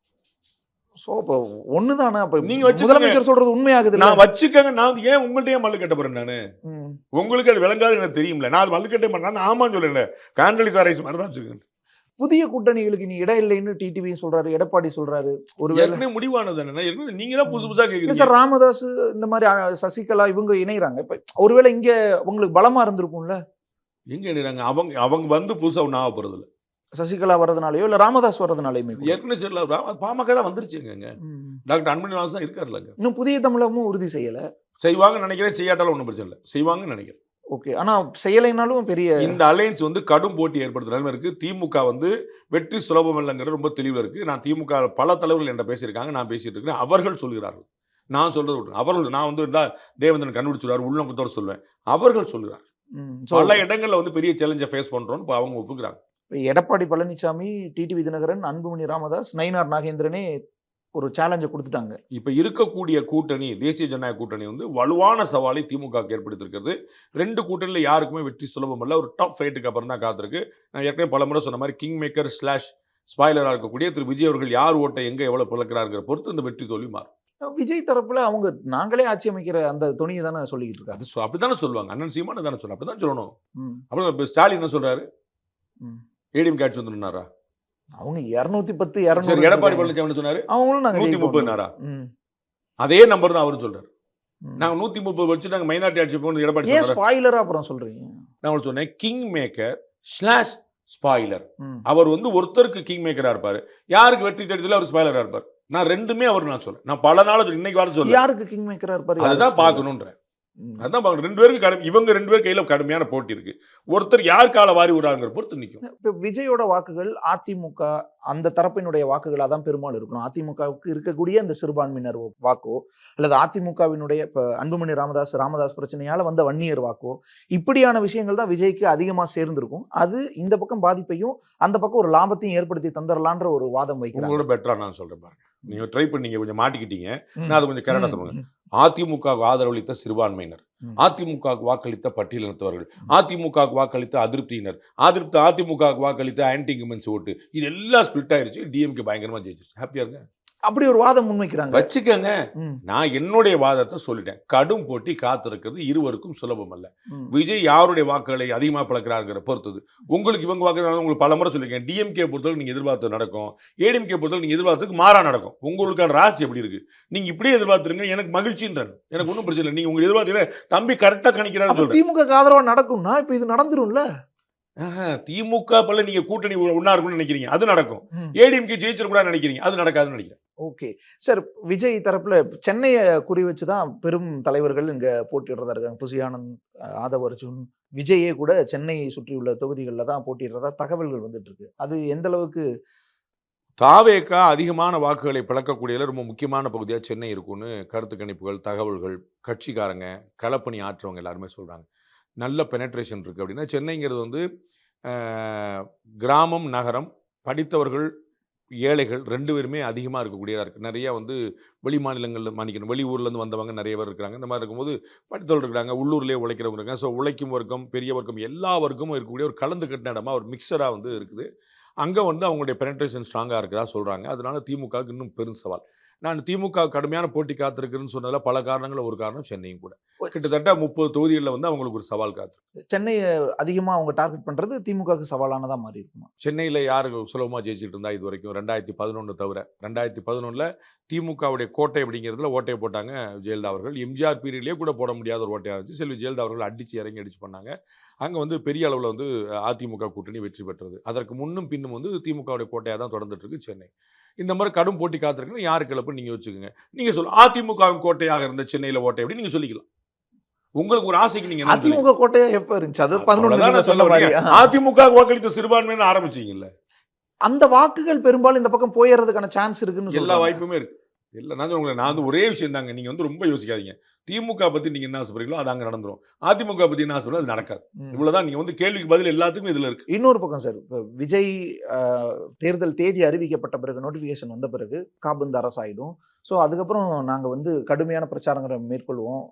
[SPEAKER 1] சோ இப்போ ஒண்ணுதானே. அப்ப
[SPEAKER 2] நீங்க வச்சுக்கோங்க.
[SPEAKER 1] முதலமைச்சர் சொல்றது உண்மையாகுது.
[SPEAKER 2] நான் வச்சுக்கங்க. நான் ஏன் உங்கள்ட்டயே மல்லு கட்ட போறேன் நானு? உங்களுக்கு அது விளங்காது எனக்கு தெரியும்ல. நான் அது மல்லு கட்ட மாட்டேன். நான் ஆமான்னு சொல்றேன். காண்டலிசா ரைஸ் மாதிரி தான் வச்சுக்கோங்க.
[SPEAKER 1] புதிய கூட்டணிகளுக்கு நீ இடம் இல்லைன்னு டிடிவி சொல்றாரு, எடப்பாடி சொல்றாரு. ஒருவேளை
[SPEAKER 2] ஏற்கனவே முடிவானது தானே. ஏற்கனவே நீங்க தான் புதுசு புதுசா
[SPEAKER 1] இல்ல
[SPEAKER 2] கேக்குறீங்க.
[SPEAKER 1] சார், ராமதாஸ் இந்த மாதிரி சசிகலா இவங்க இணையறாங்க. இப்ப ஒருவேளை இங்க உங்களுக்கு பலமா இருந்திருக்கும்ல,
[SPEAKER 2] எங்க இணைறாங்க? அவங்க வந்து புதுசா ஒன்றும் ஆக போறது இல்ல.
[SPEAKER 1] சசிகலா வர்றதுனாலயோ இல்ல ராமதாஸ் வர்றதுனாலயுமே கூட.
[SPEAKER 2] ஏற்கனவே சரி பாமக தான் வந்துருச்சுங்க. டாக்டர் அன்புமணி ராமதாஸ் தான் இருக்காருல்லங்க.
[SPEAKER 1] இன்னும் புதிய தமிழகமும் உறுதி செய்யல.
[SPEAKER 2] செய்வாங்கன்னு நினைக்கிறேன். செய்யாட்டாலும் ஒன்றும் பிரச்சனை இல்லை. செய்வாங்கன்னு நினைக்கிறேன்.
[SPEAKER 1] ஓகே, ஆனா செய்யலைனாலும் பெரிய
[SPEAKER 2] இந்த அலையன்ஸ் வந்து கடும் போட்டி ஏற்படுத்துற நிலைமை இருக்கு. திமுக வந்து வெற்றி சுலபம் இல்லைங்கிறது ரொம்ப தெளிவில் இருக்கு. நான் திமுக பல தலைவர்கள் என்ற பேசியிருக்காங்க, நான் பேசிட்டு இருக்கேன். அவர்கள் சொல்கிறார்கள். நான் சொல்றது விட்டு அவர்கள், நான் வந்து தேவேந்திரன் கண்டுபிடிச்சுடுவார், உள்நோக்கத்தோட சொல்வேன். அவர்கள் சொல்கிறார். பல இடங்கள்ல வந்து பெரிய சேலஞ்சை ஃபேஸ் பண்றோம்னு இப்போ அவங்க ஒப்புக்கிறாங்க.
[SPEAKER 1] எடப்பாடி பழனிசாமி, டிடிவி தினகரன், அன்புமணி ராமதாஸ், நயினார் நாகேந்திரனே ஒரு சேலஞ்சை கொடுத்துட்டாங்க.
[SPEAKER 2] இப்ப இருக்கக்கூடிய கூட்டணி, தேசிய ஜனநாயக கூட்டணி வந்து வலுவான சவாலை திமுக ஏற்படுத்திருக்கிறது. 2 கூட்டணியில யாருக்குமே வெற்றி சுலபம் இல்லை. ஒரு டாப் ஃபைட்டுக்கு அப்புறம் தான் காத்திருக்கு. நான் ஏற்கனவே பல முறை சொன்ன மாதிரி கிங் மேக்கர் ஸ்லாஷ் ஸ்பாய்லரா இருக்கக்கூடிய திரு விஜய் அவர்கள் யார் ஓட்டை எங்க எவ்வளவு பிளக்கிறாருங்கிற பொறுத்து இந்த வெற்றி தோல்வி மாறும்.
[SPEAKER 1] விஜய் தரப்புல அவங்க நாங்களே ஆட்சி அமைக்கிற அந்த துணியை தானே சொல்லிக்கிட்டு இருக்காங்க.
[SPEAKER 2] அது அப்படித்தானே சொல்லுவாங்க. அண்ணன் சீமானு தானே சொல்லுவாங்க. அப்படிதான் சொல்லணும். அப்புறம் இப்ப ஸ்டாலின் என்ன சொல்றாரு? ஏடிஎம் கேட்ச் வந்து நின்னாரா?
[SPEAKER 1] அவங்க 210 200.
[SPEAKER 2] எடப்பாடி பழனிசாமி என்ன சொன்னாரு?
[SPEAKER 1] அவங்களும் நாங்க
[SPEAKER 2] 130 அதே நம்பர் தான் அவரும் சொல்றாரு. நாங்க 130 வச்சு நாங்க மைனாரிட்டி ஆட்சி போகணும் எடப்பாடி
[SPEAKER 1] ஏன் ஸ்பாயிலரா அப்புறம் சொல்றீங்க?
[SPEAKER 2] நான் உங்களுக்கு சொன்னேன் கிங் மேக்கர் ஸ்லாஷ் ஸ்பாயிலர். அவர் வந்து ஒருத்தருக்கு கிங் மேக்கரா இருப்பாரு, யாருக்கு வெற்றி தேடில அவர் ஸ்பாயிலரா இருப்பார். நான் ரெண்டுமே அவர் நான் சொல்றேன். நான் பல நாள் இன்னைக்கு வர சொல்றேன்.
[SPEAKER 1] யாருக்கு கிங் மேக்கரா இருப்பாரு?
[SPEAKER 2] அதுதான் பார்க்கணும்ன்ற. அதான் பார்க்கணும். 2 பேருக்கு இவங்க 2 பேர் கையில கடுமையான போட்டி இருக்கு. ஒருத்தர் யார் கால வாரி விடுறாங்கிற பொறுத்து நிற்கும்.
[SPEAKER 1] இப்ப விஜயோட வாக்குகள் அதிமுக அந்த தரப்பினுடைய வாக்குகளா தான் பெரும்பாலும் இருக்கணும். அதிமுகவுக்கு இருக்கக்கூடிய அந்த சிறுபான்மையினர் வாக்கோ அல்லது அதிமுகவினுடைய இப்ப அன்புமணி ராமதாஸ் பிரச்சனையால வந்த வன்னியர் வாக்கோ, இப்படியான விஷயங்கள் தான் விஜய்க்கு அதிகமா சேர்ந்திருக்கும். அது இந்த பக்கம் பாதிப்பையும் அந்த பக்கம் ஒரு லாபத்தையும் ஏற்படுத்தி தந்துடலான்ற ஒரு வாதம் வைக்கிறாங்க.
[SPEAKER 2] உங்களோட பெட்டரா நான் சொல்றேன் பாருங்க. நீங்க ட்ரை பண்ணீங்க, கொஞ்சம் மாட்டிக்கிட்டீங்க. நான் அதை கொஞ்சம் கரெக்டா சொல்லுங்க. அதிமுக ஆதரவளித்த சிறுபான்மையினர், அதிமுக வாக்களித்த பட்டியலினத்தவர்கள், அதிமுக வாக்களித்த அதிருப்தியினர், அதிமுக வாக்களித்த ஆன்டி இன்கம்பன்சி ஓட்டு, இது எல்லாம் ஸ்பிளிட் ஆயிருச்சு. டிஎம்கே பயங்கரமா ஜெயிச்சிருச்சு. ஹாப்பியா இருங்க.
[SPEAKER 1] அப்படி ஒரு வாதம் முன்வைக்கிறாங்க.
[SPEAKER 2] வச்சுக்கங்க. நான் என்னுடைய வாதத்தை சொல்லிட்டேன். கடும் போட்டி காத்திருக்கிறது. இருவருக்கும் சுலபம் அல்ல. விஜய் யாருடைய வாக்குகளை அதிகமாக பழக்கிறாருங்கிற பொறுத்தது. உங்களுக்கு இவங்க வாக்கு உங்களுக்கு பல முறை சொல்லியிருக்கேன். டிஎம்கே பொறுத்தவரை நீங்க எதிர்பார்த்து நடக்கும், ஏடிஎம்கே பொறுத்தவரை நீங்க எதிர்பார்த்துக்கு மாறா நடக்கும். உங்களுக்கான ராசி எப்படி இருக்கு? நீங்க இப்படியே எதிர்பார்த்துருங்க, எனக்கு மகிழ்ச்சின்றாங்க. எனக்கு ஒன்றும் பிரச்சனை இல்லை. நீங்க உங்க எதிர்பார்த்து தம்பி கரெக்டா கணிக்கிறாரு.
[SPEAKER 1] திமுக ஆதரவா நடக்கும்னா இப்ப இது நடந்துரும்ல.
[SPEAKER 2] திமுக பல நீங்க கூட்டணி ஒன்னா இருக்கும்னு நினைக்கிறீங்க, அது நடக்கும். ஏடிஎம்கே ஜெயிச்சிடக்கூடாது நினைக்கிறீங்க, அது நடக்காதுன்னு நினைக்கிறேன்.
[SPEAKER 1] ஓகே சார், விஜய் தரப்புல சென்னையை குறி வச்சுதான் பெரும் தலைவர்கள் இங்க போட்டியிடுறதா இருக்காங்க. புசி ஆனந்த், ஆதவ் அர்ஜுன், விஜயே கூட சென்னையை சுற்றியுள்ள தொகுதிகளில் தான் போட்டியிடுறதா தகவல்கள் வந்துட்டு இருக்கு. அது எந்த அளவுக்கு
[SPEAKER 2] தாவேகா அதிகமான வாக்குகளை பிளக்கக்கூடியதில் ரொம்ப முக்கியமான பகுதியாக சென்னை இருக்கும்னு கருத்து கணிப்புகள், தகவல்கள், கட்சிக்காரங்க, களப்பணி ஆற்றவங்க எல்லாருமே சொல்கிறாங்க. நல்ல பெனட்ரேஷன் இருக்குது அப்படின்னா சென்னைங்கிறது வந்து கிராமம் நகரம், படித்தவர்கள் ஏழைகள் 2 பேருமே அதிகமாக இருக்கக்கூடியதாக இருக்குது. நிறையா வந்து வெளி மாநிலங்களில் மன்னிக்கணும் வெளியூர்லேருந்து வந்தவங்க நிறைய பேர் இருக்கிறாங்க. இந்த மாதிரி இருக்கும்போது படித்தவர்கள் இருக்கிறாங்க, உள்ளூர்லேயே உழைக்கிறவங்க இருக்காங்க. ஸோ உழைக்கும் வர்க்கம், பெரிய வர்க்கம், எல்லா வர்க்கமும் இருக்கக்கூடிய ஒரு கலந்து கட்டின இடமா ஒரு மிக்சராக வந்து இருக்குது. அங்கே வந்து அவங்களுடைய பெனட்ரேஷன் ஸ்ட்ராங்காக இருக்கிறதா சொல்கிறாங்க. அதனால திமுகவுக்கு இன்னும் பெரும் சவால். நான் திமுக கடுமையான போட்டி காத்திருக்குன்னு சொன்னதுல பல காரணங்கள் ஒரு காரணம் சென்னையும் கூட. கிட்டத்தட்ட 30 தொகுதிகளில் வந்து அவங்களுக்கு ஒரு சவால் காத்திருக்கு.
[SPEAKER 1] சென்னை அதிகமா அவங்க டார்கெட் பண்றது திமுகவுக்கு சவாலானதா மாறி இருக்குமா?
[SPEAKER 2] சென்னையில் யார் சுலபமாக ஜெயிச்சுட்டு இருந்தா இது வரைக்கும் 2011 தவிர 2011 திமுகவுடைய கோட்டை அப்படிங்கிறதுல ஓட்டையை போட்டாங்க ஜெயலலிதா அவர்கள். எம்ஜிஆர் பீரியட்லேயே கூட போட முடியாத ஒரு ஓட்டையாக இருந்துச்சு. செல்வி ஜெயலலிதா அவர்கள் அடிச்சு பண்ணாங்க. அங்கே வந்து பெரிய அளவில் வந்து அதிமுக கூட்டணி வெற்றி பெற்றது. அதற்கு முன்னும் பின்னும் வந்து திமுகவுடைய கோட்டையாக தான் தொடர்ந்துட்டு இருக்கு சென்னை. இந்த மாதிரி கடும் போட்டி காத்திருக்குன்னு யாருக்கு இழப்பு நீங்கள் வச்சுக்கோங்க. நீங்கள் சொல்ல அதிமுகவின் கோட்டையாக இருந்த சென்னையில் ஓட்டை எப்படி நீங்கள் சொல்லிக்கலாம். உங்களுக்கு ஒரு ஆசைக்கு நீங்க
[SPEAKER 1] அதிமுக கோட்டையா எப்ப இருந்துச்சு? அது 11 சொல்ல மாதிரி.
[SPEAKER 2] அதிமுக வாக்களித்த சிறுபான்மைன்னு ஆரம்பிச்சீங்கல்ல,
[SPEAKER 1] அந்த வாக்குகள் பெரும்பாலும் இந்த பக்கம் போயிடுறதுக்கான சான்ஸ் இருக்குன்னு
[SPEAKER 2] எல்லா வாய்ப்புமே இருக்கு. இல்ல நான் வந்து ஒரே விஷயம் தாங்க, நீங்க வந்து ரொம்ப யோசிக்காதீங்க. திமுக பத்தி நீங்க என்ன ஆசைப்படுறீங்களோ அது அங்க நடந்துரும். அதிமுக பத்தி என்ன ஆசைப்படுறோம் அது நடக்காது. இவ்வளவுதான். நீங்க வந்து கேள்விக்கு பதில் எல்லாத்துக்கும் இதுல இருக்கு.
[SPEAKER 1] இன்னொரு பக்கம் சார், இப்போ விஜய் தேர்தல் தேதி அறிவிக்கப்பட்ட பிறகு, நோட்டிஃபிகேஷன் வந்த பிறகு காபந்து அரசாயிடும். ஸோ அதுக்கப்புறம் நாங்கள் வந்து கடுமையான பிரச்சாரங்களை மேற்கொள்வோம்,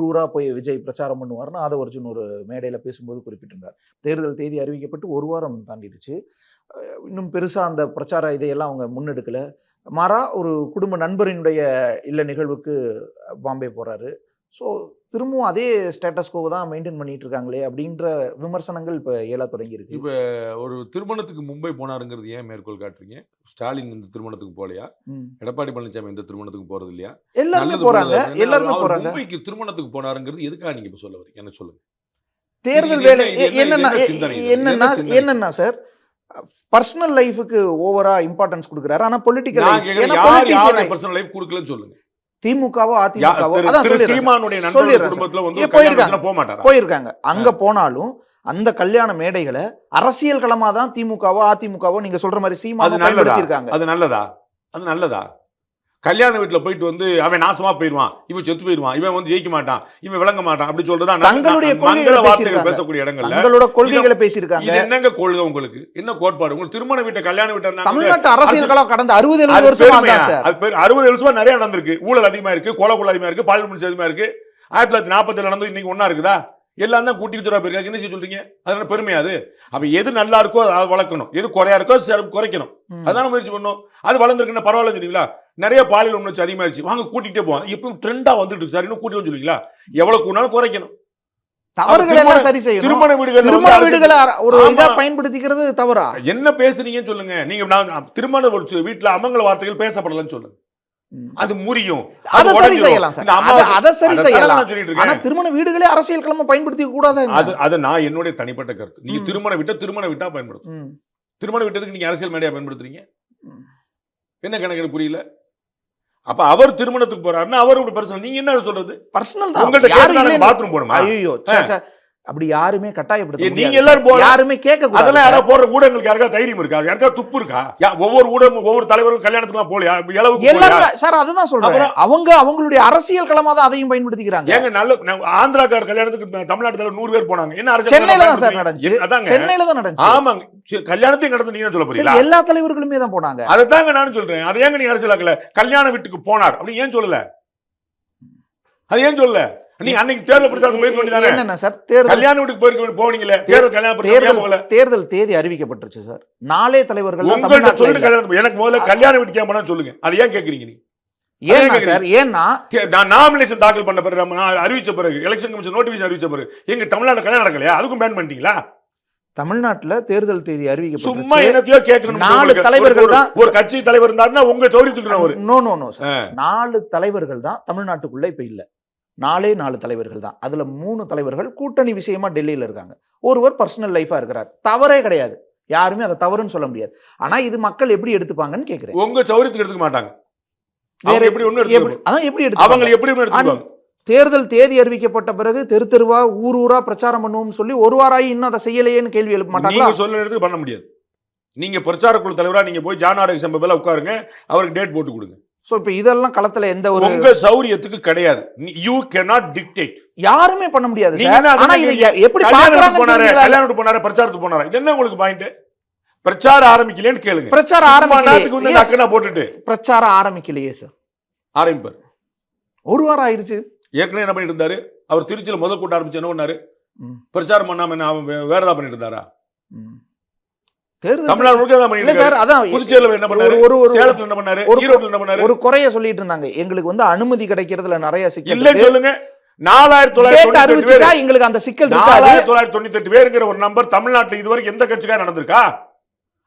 [SPEAKER 1] ஊரா போய் விஜய் பிரச்சாரம் பண்ணுவார்னு ஆதவ அர்ஜுன் ஒரு மேடையில் பேசும்போது குறிப்பிட்டிருந்தார். தேர்தல் தேதி அறிவிக்கப்பட்டு ஒரு வாரம் தாண்டிடுச்சு. இன்னும் பெருசாக அந்த பிரச்சார இதையெல்லாம் அவங்க முன்னெடுக்கலை. மாறா ஒரு குடும்ப நண்பரினுடைய இல்ல நிகழ்வுக்கு பாம்பே போகிறாரு. ஸோ திரும்பவும் அதே ஸ்டேட்டஸ் கோவை தான் மெயின்டைன் பண்ணிட்டு இருக்காங்களே அப்படின்ற விமர்சனங்கள் இப்போ எழ தொடங்கியிருக்கு.
[SPEAKER 2] இப்போ ஒரு திருமணத்துக்கு மும்பை போனாருங்கிறது ஏன் மேற்கோள் காட்டுறீங்க? ஸ்டாலின் இந்த திருமணத்துக்கு போகலையா? எடப்பாடி பழனிசாமி இந்த திருமணத்துக்கு போறது இல்லையா?
[SPEAKER 1] எல்லாருமே போறாங்க.
[SPEAKER 2] மும்பைக்கு திருமணத்துக்கு போனாருங்கிறது எதுக்காக நீங்க சொல்ல வரீங்க? என்ன சொல்லுங்க.
[SPEAKER 1] தேர்தல் வேலை என்னன்னா சார், பர்சனல் லைஃபுக்கு ஓவரா இம்பார்ட்டன்ஸ் கொடுக்குறாரு. ஆனா பொலிட்டிக்கல்
[SPEAKER 2] பர்சனல் லைஃப் கொடுக்கலன்னு சொல்லுங்க.
[SPEAKER 1] திமுகவோ அதிமுகவோ போயிருக்காங்க. அங்க போனாலும் அந்த கல்யாண மேடைகளை அரசியல் களமா தான் திமுகவோ அதிமுகவோ நீங்க சொல்ற மாதிரி சீமான் பயன்படுத்தியிருக்காங்க.
[SPEAKER 2] அது நல்லதா? கல்யாண வீட்டுல போயிட்டு வந்து அவன் நாசமா போயிருவான், இவன் செத்து போயிருவான், இவன் வந்து ஜெயிக்க மாட்டான், இவன் விளங்க மாட்டான் அப்படி சொல்றதா
[SPEAKER 1] தங்களுடைய
[SPEAKER 2] பேசக்கூடிய இடங்கள்ல
[SPEAKER 1] தங்களோட கொள்கைகளை பேசியிருக்காங்க.
[SPEAKER 2] இது என்னங்க கொள்கை உங்களுக்கு? என்ன கோட்பாடு? உங்களுக்கு திருமண வீட்டை கல்யாண வீட்டை
[SPEAKER 1] தமிழ்நாட்டு அரசியல் களம் கடந்த 60-70 வருஷமா தான் சார்.
[SPEAKER 2] அது 60 வருஷமா நிறைய நடந்திருக்கு. ஊழல் அதிகமா இருக்கு, கொலை அதிகமா இருக்கு, பாலியல் முயற்சி அதிகமா இருக்கு. 1947 நடந்தது இன்னைக்கு ஒன்னா இருக்குதா? எல்லாம் தான் கூட்டி வச்சுரா போயிருக்காங்க. என்ன சொல்றீங்க? அதனால பெருமையாது. அப்ப எது நல்லா இருக்கோ அதை வளர்க்கணும், எது குறையா இருக்கோ குறைக்கணும். அதான முயற்சி பண்ணணும். அது வளர்ந்துருக்குன்னா பரவாயில்ல சொன்னீங்களா? நிறைய பாலியல் உணர்ச்சி அதிகமாயிருச்சு, வாங்க கூட்டிகிட்டே போவோம். இப்போ ட்ரெண்டா வந்துட்டு சார், இன்னும் கூட்டி சொல்லுவீங்களா? எவ்வளவு கூடாலும் குறைக்கணும்.
[SPEAKER 1] தவறுகள் எல்லாம் சரி செய்யணும். திருமண வீடுகளை ஒரு இதா பயன்படுத்திக்கிறது தவறா?
[SPEAKER 2] என்ன பேசுறீங்கன்னு சொல்லுங்க. நீங்க திருமண வீட்டுல அமங்கல வார்த்தைகள் பேசப்படலன்னு சொல்லுங்க. அது முறியும்.
[SPEAKER 1] அதை சரி செய்யலாம் சார். அதை சரி செய்யலாம். ஆனா திருமண வீடுகளே அரசியல் களமா பயன்படுத்திக்க கூடாது.
[SPEAKER 2] அது நான் என்னுடைய தனிப்பட்ட கருத்து. நீங்க திருமண வீட்டா பயன்படுத்தும். திருமண வீட்டத்துக்கு நீங்க அரசியல் மேடையா பயன்படுத்துறீங்க. என்ன கணக்கு புரியல. அப்ப அவர் திருமணத்துக்கு போறாருன்னா அவரோட பர்சனல். நீங்க என்ன சொல்றது?
[SPEAKER 1] பர்சனல் தான். உங்கள்ட்ட பாத்ரூம் போணுமா? ஐயோ அப்படி யாருமே கட்டாயப்படுத்த முடியாது. நீங்க எல்லாரும் யாருமே கேட்க கூடாது.
[SPEAKER 2] அதெல்லாம் யாரா போற ஊடகங்களுக்கு யாருக்கா தைரியம் இருக்கா? யாருக்கா துப்பு இருக்கா? ஒவ்வொரு ஊடகம் ஒவ்வொரு தலைவர்கள் கல்யாணத்துக்கு போலையா?
[SPEAKER 1] எல்லாரும் சார் அதுதான் சொல்றேன். அவங்களுடைய அரசியல் களமா தான் அதையும் பயன்படுத்திக்கிறாங்க.
[SPEAKER 2] ஏங்க நல்ல ஆந்திராக்கார கல்யாணத்துக்கு தமிழ்நாட்டு தலைவர் 100 பேர் போனாங்க. என்ன அரசியல்?
[SPEAKER 1] சென்னையில தான் சார் நடந்துச்சு. சென்னையில தான் நடந்துச்சு.
[SPEAKER 2] ஆமாங்க, கல்யாணத்தையும் நடந்து நீங்க சொல்ல போறீங்களா?
[SPEAKER 1] எல்லா தலைவர்களுமே தான் போனாங்க.
[SPEAKER 2] அதைத்தாங்க நானும் சொல்றேன். அதை ஏங்க நீங்க அரசியலாக்கல? கல்யாண வீட்டுக்கு போனார் அப்படி ஏன் சொல்லல? அது ஏன் சொல்லல? நீங்க அன்னைக்கு தேர்தல் பிரச்சாரம் போய் வேண்டியதானே? என்னன்னா சார், தேர்தல் கல்யாண வீட்டுக்கு போனீங்களே,
[SPEAKER 1] தேர்தல் தேதி அறிவிக்கப்பட்டுருச்சு சார். நாளே தலைவர்கள்
[SPEAKER 2] உங்கள்ட்ட சொல்லிட்டு கல்யாணம். எனக்கு முதல்ல கல்யாண வீட்டுக்கு ஏன் போனா சொல்லுங்க. அது ஏன் கேக்குறீங்க நீங்க?
[SPEAKER 1] ஏன்னா சார், ஏன்னா
[SPEAKER 2] நான் நாமினேஷன் தாக்கல் பண்ண பிறகு, அறிவிச்ச பிறகு, எலெக்ஷன் கமிஷன் நோட்டிபிகேஷன் அறிவிச்ச பிறகு எங்க தமிழ்நாட்டுல கல்யாணம் நடக்கலையா? அதுக்கும் பேன் பண்ணிட்டீங்களா?
[SPEAKER 1] தமிழ்நாட்டுல தேர்தல் தேதி அறிவிக்கப்பட்டு
[SPEAKER 2] சும்மா என்னத்தையோ கேட்கணும்.
[SPEAKER 1] 4 தலைவர்கள் தான்.
[SPEAKER 2] ஒரு கட்சி தலைவர் இருந்தாருன்னா உங்க சௌரியத்துக்கு
[SPEAKER 1] நோ சார், 4 தலைவர்கள் தான் தமிழ்நாட்டுக்குள்ள இப்ப இல்ல. 4 தலைவர்கள் தான். அதுல 3 தலைவர்கள் கூட்டணி விஷயமா டெல்லியில இருக்காங்க. ஒருவர் பர்சனல் லைஃபா இருக்கிறார். தவறே கிடையாது. யாருமே அதை தவறுன்னு சொல்ல முடியாது. ஆனா இது மக்கள் எப்படி எடுத்துப்பாங்கன்னு கேக்குறேன்.
[SPEAKER 2] உங்க சௌரியத்துக்கு எடுத்துக்க மாட்டாங்க. வேற எப்படி ஒண்ணு
[SPEAKER 1] அதான் எப்படி எடுத்து
[SPEAKER 2] அவங்க எப்படி எடுத்துப்பாங்க?
[SPEAKER 1] தேர்தல் தேதி அறிவிக்கப்பட்ட பிறகு தெரு தெருவா ஊரா பிரச்சாரம் பண்ணுவோம்னு சொல்லி ஒரு வாரம் இன்னும் அதை செய்யலையேன்னு கேள்வி எழுப்ப மாட்டாங்க.
[SPEAKER 2] நீங்க சொல்ல எடுத்து பண்ண முடியாது. நீங்க பிரச்சார குழு தலைவரா நீங்க போய் ஜானாரக சம்பவத்துல உட்காருங்க, அவருக்கு டேட் போட்டு கொடுங்க.
[SPEAKER 1] சோ இப்ப இதெல்லாம் களத்துல எந்த ஒரு
[SPEAKER 2] உங்க சௌரியத்துக்கு கிடையாது. you cannot dictate.
[SPEAKER 1] யாருமே பண்ண முடியாது சார். ஆனா இது எப்படி பாக்குறாங்க?
[SPEAKER 2] கல்யாணத்துக்கு போனாரே, பிரச்சாரத்துக்கு போனாரே, இது என்ன உங்களுக்கு பாயிண்ட்? பிரச்சாரம் ஆரம்பிக்கலையேன்னு கேளுங்க.
[SPEAKER 1] பிரச்சாரம் ஆரம்பிக்கிறதுக்கு
[SPEAKER 2] வந்து அக்கனா போட்டுட்டு
[SPEAKER 1] பிரச்சாரம் ஆரம்பிக்கலையே சார்.
[SPEAKER 2] ஆரம்பிப்பார்.
[SPEAKER 1] ஒரு வாரம் ஆயிருச்சு.
[SPEAKER 2] ஏற்கனவே என்ன பண்ணிட்டு இருந்தாரு? அவர் திருச்சியில முதல் கூட்டம் ஆரம்பிச்சு என்ன பண்ணாரு? பிரச்சாரம் பண்ணாம என்ன வேற ஏதாவது பண்ணிட்டு இருந்தாரா?
[SPEAKER 1] தேர்தல்
[SPEAKER 2] தமிழ்நாடு முழுக்க தான்
[SPEAKER 1] இல்ல
[SPEAKER 2] பண்ணிட்டு
[SPEAKER 1] சார், அதான்
[SPEAKER 2] புதுச்சேரியில என்ன பண்ணாரு,
[SPEAKER 1] ஒரு
[SPEAKER 2] சேலத்துல என்ன பண்ணாரு,
[SPEAKER 1] ஒரு-
[SPEAKER 2] ஈரோட்ல என்ன பண்ணாரு,
[SPEAKER 1] ஒரு குறைய சொல்லிட்டு இருந்தாங்க. எங்களுக்கு வந்து அனுமதி கிடைக்கிறதுல நிறைய சிக்கல்
[SPEAKER 2] இல்ல
[SPEAKER 1] இருக்கு.
[SPEAKER 2] சொல்லுங்க.
[SPEAKER 1] டேட்
[SPEAKER 2] 4998
[SPEAKER 1] அறிவிச்சுட்டா எங்களுக்கு அந்த சிக்கல் இருக்காது.
[SPEAKER 2] 4998 பேருங்கிற ஒரு நம்பர் தமிழ்நாட்டுல இதுவரைக்கும் எந்த கட்சிக்கா நடந்திருக்கா?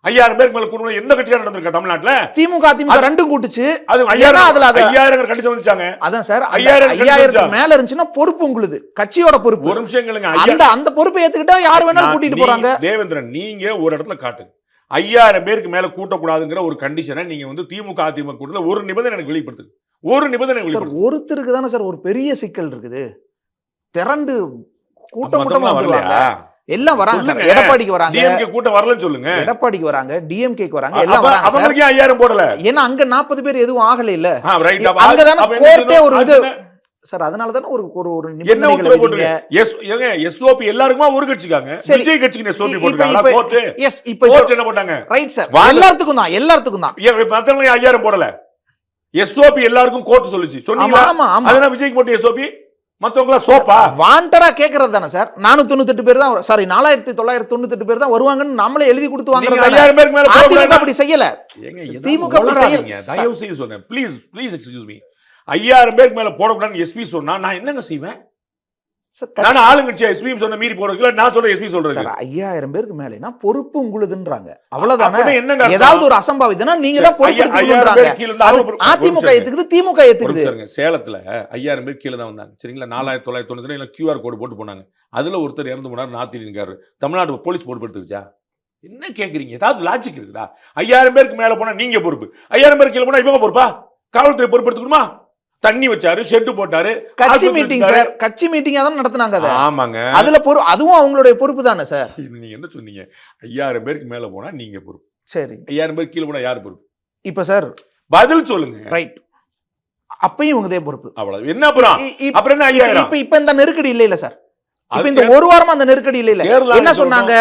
[SPEAKER 2] 5000 பேருக்கு மேல கூட்டணும் எந்த கட்சிக்கா நடந்திருக்கா தமிழ்நாட்டுல?
[SPEAKER 1] திமுக ரெண்டும் கூட்டுச்சு.
[SPEAKER 2] அது
[SPEAKER 1] ஏன்னா அதுல
[SPEAKER 2] 5000 கண்டிஷன் வந்துச்சாங்க.
[SPEAKER 1] அதான் சார்,
[SPEAKER 2] 5000
[SPEAKER 1] 5000 மேல இருந்துச்சுன்னா பொறுப்பு உங்களுது, கட்சியோட பொறுப்பு.
[SPEAKER 2] ஒரு நிமிஷம் கேளுங்க.
[SPEAKER 1] அந்த பொறுப்பை ஏத்துக்கிட்டா யார் வேணாலும் கூட்டிட்டு போறாங்க.
[SPEAKER 2] தேவேந்திரன், நீங்க ஒரு இடத்துல காட்டுங்க 5000 பேருக்கு மேல கூட்டக்கூடாதுங்கிற ஒரு கண்டிஷனை நீங்க வந்து திமுக அதிமுக கூட்டத்துல ஒரு நிபந்தனை எனக்கு வெளிப்படுத்துங்க. ஒரு நிபந்தனை
[SPEAKER 1] சார்
[SPEAKER 2] வெளிப்படுத்துங்க.
[SPEAKER 1] ஒருத்தருக்கு தானே சார் ஒரு பெரிய சிக்கல் இருக்குது. திரண்டு கூட்டமா
[SPEAKER 2] மத்தவங்க
[SPEAKER 1] வந்துருவாங்க.
[SPEAKER 2] வரலையா?
[SPEAKER 1] எல்லாம் வராங்க சார்.
[SPEAKER 2] சொல்லுங்க.
[SPEAKER 1] எடப்பாடிக்கு வராங்க,
[SPEAKER 2] டிஎம்கே கூட்டம் வரலன்னு சொல்லுங்க.
[SPEAKER 1] எடப்பாடிக்கு வராங்க, டிஎம்கேக்கு வராங்க, எல்லாம்
[SPEAKER 2] அப்ப
[SPEAKER 1] வராங்க சார்.
[SPEAKER 2] அவங்களுக்கு ஏன் 5000 போடல?
[SPEAKER 1] ஏன்னா அங்க 40 பேர் எதுவும் ஆகல இல்ல
[SPEAKER 2] ரைட்.
[SPEAKER 1] அங்கதானே
[SPEAKER 2] அப்ப என்ன
[SPEAKER 1] கோர்ட்டே ஒரு இது
[SPEAKER 2] சொல்லுங்க?
[SPEAKER 1] சார். அதனால தானே ஒரு ஒரு
[SPEAKER 2] என்ன
[SPEAKER 1] நிபந்தனைகளை
[SPEAKER 2] உத்தரவு
[SPEAKER 1] விதிங்க.
[SPEAKER 2] போட்டுருங்க? எஸ்ஓபி எல்லாருக்குமா ஒரு கட்சிக்காங்க.
[SPEAKER 1] சரி.
[SPEAKER 2] விஜய் கட்சிக்கு எஸ்ஓபி
[SPEAKER 1] இப்ப-
[SPEAKER 2] போட்டுருக்காங்க.
[SPEAKER 1] இப்ப-
[SPEAKER 2] கோர்ட்
[SPEAKER 1] எஸ் இப்போ
[SPEAKER 2] கோர்ட் என்ன போட்டாங்க?
[SPEAKER 1] ரைட் சார்,
[SPEAKER 2] வாங்க.
[SPEAKER 1] எல்லாத்துக்கும் தான்.
[SPEAKER 2] ஏன் மத்தவங்க 5000 போடல? எஸ்ஓபி எல்லாருக்கும் கோர்ட் சொல்லுச்சு.
[SPEAKER 1] ஆமா
[SPEAKER 2] சொன்னீங்களா?
[SPEAKER 1] ஆமா ஆமா.
[SPEAKER 2] அதனால விஜய்க்கு போட்ட எஸ்ஓபி மத்தவங்கள சோப்பா?
[SPEAKER 1] வாண்டடா கேக்குறது தானே சார். 498 பேர் தான், சாரி 4998 பேர் தான் வருவாங்கன்னு நாமளே எழுதி கொடுத்து
[SPEAKER 2] நீங்க
[SPEAKER 1] வாங்குறது.
[SPEAKER 2] 5000 பேருக்கு மேல
[SPEAKER 1] அதிமுக
[SPEAKER 2] போடக்கூடாது.
[SPEAKER 1] அப்படி செய்யல.
[SPEAKER 2] ஏங்க, ஏதாவது
[SPEAKER 1] திமுக அப்படி
[SPEAKER 2] உளறாதீங்க.
[SPEAKER 1] செய்யல.
[SPEAKER 2] தயவு செய்து சொன்னேன். Please excuse me. 5000 பேருக்கு மேல போடக்கூடாதுன்னு எஸ்பி சொன்னா நான் என்னங்க செய்வேன்?
[SPEAKER 1] சார்,
[SPEAKER 2] நான் ஆளுங்கட்சியா எஸ்பி சொன்ன மீறி போடுறதுல நான் சொல்ற எஸ்பி சொல்றேன்.
[SPEAKER 1] சார் 5000 பேருக்கு மேலேனா பொறுப்பு உங்களுதுன்றாங்க. அவ்வளவுதானே.
[SPEAKER 2] அப்ப என்னங்க அர்த்தம்?
[SPEAKER 1] ஏதாவது ஒரு அசம்பாவிதம்னா நீங்க தான் பொறுப்பு
[SPEAKER 2] 5000
[SPEAKER 1] எடுத்துக்கணும்ன்றாங்க.
[SPEAKER 2] பேர் கீழ இருந்தா
[SPEAKER 1] அது
[SPEAKER 2] அவங்க
[SPEAKER 1] அதிமுக
[SPEAKER 2] ஒரு
[SPEAKER 1] ஏத்துக்குது, திமுக ஏத்துக்குது.
[SPEAKER 2] பாருங்க, சேலத்துல 5000 பேர் கீழே தான் வந்தாங்க. சரிங்களா? 4990 QR கோடு போட்டு போனாங்க. அதுல ஒருத்தர் இறந்து போனார். நார்த் இந்தியன்காரர். தமிழ்நாடு போலீஸ் பொறுப்பெடுத்துருச்சா? என்ன கேக்குறீங்க? ஏதாவது லாஜிக் இருக்குதா? 5000 பேருக்கு மேல போனா நீங்க பொறுப்பு, 5000 பேருக்கு கீழே போனா இவங்க பொறுப்பா? காவல்துறை பொறுப்பெடுத்துக்கணுமா? தண்ணி வச்சாரு, ஷெட் போட்டாரு,
[SPEAKER 1] கட்சி மீட்டிங் சார், கட்சி மீட்டிங்கா தான் நடத்துனாங்க. அத
[SPEAKER 2] ஆமாங்க.
[SPEAKER 1] அதுல அதுவும் அவங்களுடைய பொறுப்பு தானே சார்.
[SPEAKER 2] நீங்க என்ன சொன்னீங்க? 5000 பேருக்கு மேல போனா நீங்க பொறுப்பு,
[SPEAKER 1] சரி
[SPEAKER 2] 5000 பேருக்கு கீழே போனா யார் பொறுப்பு?
[SPEAKER 1] இப்ப சார்
[SPEAKER 2] பதில் சொல்லுங்க.
[SPEAKER 1] ரைட், அப்பயும் இவங்கதே பொறுப்பு.
[SPEAKER 2] அவ்வளவு. என்ன அப்புறம் அப்புறம் என்ன 5000?
[SPEAKER 1] இப்ப இந்த நெருக்கடி இல்ல சார். இப்ப
[SPEAKER 2] அது
[SPEAKER 1] இந்த ஒரு வாரமா அந்த நெருக்கடி இல்ல.
[SPEAKER 2] கேரளால
[SPEAKER 1] என்ன சொன்னாங்க?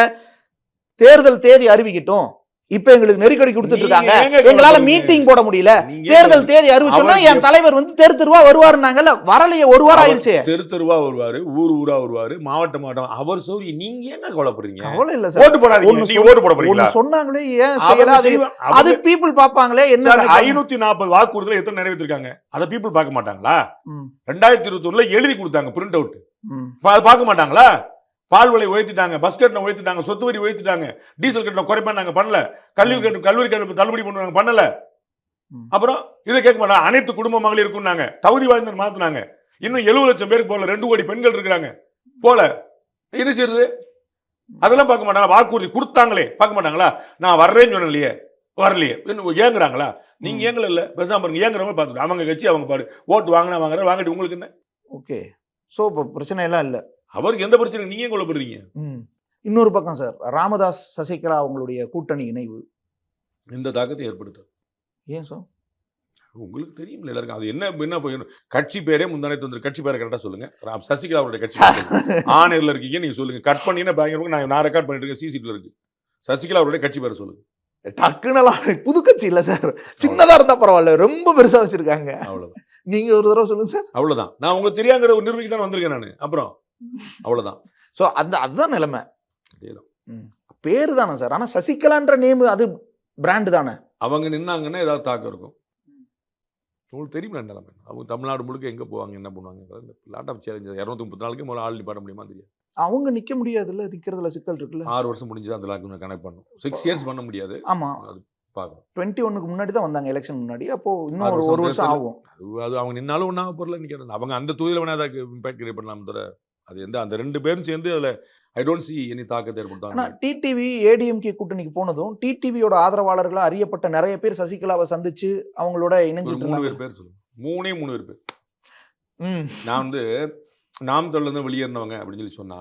[SPEAKER 1] தேர்தல் தேதி அறிவிக்கட்டும். இப்ப எங்களுக்கு நெருக்கடி கொடுத்துட்டு இருக்காங்க,
[SPEAKER 2] நீங்க எங்க
[SPEAKER 1] எங்களால
[SPEAKER 2] சொல்றீங்க?
[SPEAKER 1] மீட்டிங் போட முடியல.
[SPEAKER 2] நீங்க
[SPEAKER 1] தேர்தல் தேதி அறிவிச்சோம்னா
[SPEAKER 2] அவர்
[SPEAKER 1] என் தலைவர் வந்து தெரு தெருவா வருவாருனாங்கல்ல, வரலையே, ஒரு வாரம் ஆயிருச்சு.
[SPEAKER 2] தெரு தெருவா வருவாரு, ஊர் ஊரா வருவாரு, மாவட்டம் மாவட்டம். அவர் சௌரி நீங்க ஏங்க கவலைப்படுறீங்க?
[SPEAKER 1] கவலை இல்ல சார்.
[SPEAKER 2] ஓட்டு போடாதீங்க. நீங்க ஓட்டு போட போறீங்களா?
[SPEAKER 1] ஒன்னு சொன்னாங்களே, ஏன் செய்யல? அது பீப்புள் பாப்பாங்களே. என்ன
[SPEAKER 2] 540 வாக்குறுதிகளை எத்தனை நிறைவேற்றிருக்காங்க? அத பீப்புள் பார்க்க மாட்டாங்களா? 2021 எழுதி கொடுத்தாங்க பிரிண்ட் அவுட். பார்க்க மாட்டாங்களா? பால் விலை உயர்த்திட்டாங்க, பஸ் கட்டணம் உயர்த்திட்டாங்க, சொத்து வரி உயர்த்திட்டாங்க, டீசல் கட்டணம் குறைப்பாங்க, நாங்க பண்ணல. கல்லூரி கட்டணம் தள்ளுபடி பண்ணுவாங்க, பண்ணல. அப்புறம் இதை கேட்க மாட்டாங்க. அனைத்து குடும்ப மகளிருக்கும் நாங்க தகுதி வாய்ந்த மாத்தினாங்க. இன்னும் 70 லட்சம் பேருக்கு போல, 2 கோடி பெண்கள் இருக்கிறாங்க போல. என்ன செய்யறது? அதெல்லாம் பார்க்க மாட்டாங்க. வாக்குறுதி கொடுத்தாங்களே பார்க்க மாட்டாங்களா? நான் வர்றேன்னு சொன்னேன் இல்லையே, வரலையே, ஏங்குறாங்களா? நீங்க ஏங்கல இல்ல, பேசாம பாருங்க. ஏங்குறவங்க பார்த்துட்டு அவங்க கட்சி அவங்க பாடு. ஓட்டு வாங்கினா வாங்குற, வாங்கிட்டு உங்களுக்கு என்ன?
[SPEAKER 1] ஓகே, சோ பிரச்சனை எல்லாம் இல்ல.
[SPEAKER 2] அவருக்கு எந்த பிரச்சனை? நீங்க ஏன் கொல்லப்படுறீங்க?
[SPEAKER 1] இன்னொரு பக்கம் சார், ராமதாஸ் சசிகலா அவங்களுடைய கூட்டணி இணைவு
[SPEAKER 2] இந்த தாக்கத்தை ஏற்படுத்தும்.
[SPEAKER 1] ஏன் சார்?
[SPEAKER 2] உங்களுக்கு தெரியும் எல்லாருக்கும். அது என்ன போய் கட்சி பேரே முந்தானத்து வந்து கட்சி பேரை கரெக்டா சொல்லுங்க. சசிகலா அவருடைய கட்சி ஆணையர்ல இருக்கீங்க, நீங்க சொல்லுங்க. கட் பண்ணினா பயங்கரமா நான் ரெக்கார்ட் பண்ணிட்டு இருக்கேன், சிசிடிவில இருக்கு. சசிகலா அவருடைய கட்சி பேரை சொல்லுங்க.
[SPEAKER 1] டக்குனெல்லாம் புது கட்சி இல்ல சார், சின்னதா இருந்தா பரவாயில்ல, ரொம்ப பெருசா வச்சிருக்காங்க.
[SPEAKER 2] அவ்வளவுதான்.
[SPEAKER 1] நீங்க ஒரு தடவை சொல்லுங்க சார்.
[SPEAKER 2] அவ்வளவுதான். நான் உங்களுக்கு தெரியாங்கிற ஒரு நிரூபிக்க தான் வந்திருக்கேன் நானு. அப்புறம் அவ்வளவுதான்.
[SPEAKER 1] சோ அதுதான் நிலைமை. பேரு தானே சார், ஆனா சசிகலான்ற நேம் அது பிராண்ட் தானே.
[SPEAKER 2] அவங்க நின்னாங்கன்னா ஏதாவது தாக்கம் இருக்கும். உங்களுக்கு தெரியும் நிலைமை. அவங்க தமிழ்நாடு முழுக்க எங்க போவாங்க, என்ன பண்ணுவாங்க? Lot of challenges. 230 நாளுக்கு முதல்ல ஆள் நிப்பாட்ட முடியுமா தெரியாது.
[SPEAKER 1] அவங்க நிக்க முடியாதுல்ல, நிக்கிறதுல சிக்கல் இருக்குல்ல.
[SPEAKER 2] 6 வருஷம் முடிஞ்சுதான் அந்த லாக் கனெக்ட் பண்ணும். 6 இயர்ஸ் பண்ண முடியாது.
[SPEAKER 1] ஆமா,
[SPEAKER 2] அது பார்க்கணும்.
[SPEAKER 1] 21க்கு முன்னாடி தான் வந்தாங்க, எலெக்ஷன் முன்னாடி. அப்போ இன்னும் ஒரு வருஷம் ஆகும்.
[SPEAKER 2] அது அவங்க நின்னாலும் ஒன்றாக பொருள் நிற்கிறது. அவங்க அந்த தொகுதியில் வேணா அதை இம்பாக்ட் கிரியேட் பண்ணலாம் தவிர அது எந்த அந்த 2 பேரும் சேர்ந்து அதில் ஐ டோன்ட் சி எனி தாக்கத்தை ஏற்படுத்தாங்க.
[SPEAKER 1] ஆனால் டிடிவி ஏடிஎம்கே கூட்டணிக்கு போனதும் டிடிவியோட ஆதரவாளர்களா அறியப்பட்ட நிறைய பேர் சசிகலாவை சந்திச்சு அவங்களோட இணைஞ்சிட்டு
[SPEAKER 2] 3 பேர் சொல்லுங்க. 3 பேர். நான் வந்து நாம் தமிழ்ல வெளியேறினவங்க அப்படின்னு சொல்லி சொன்னா,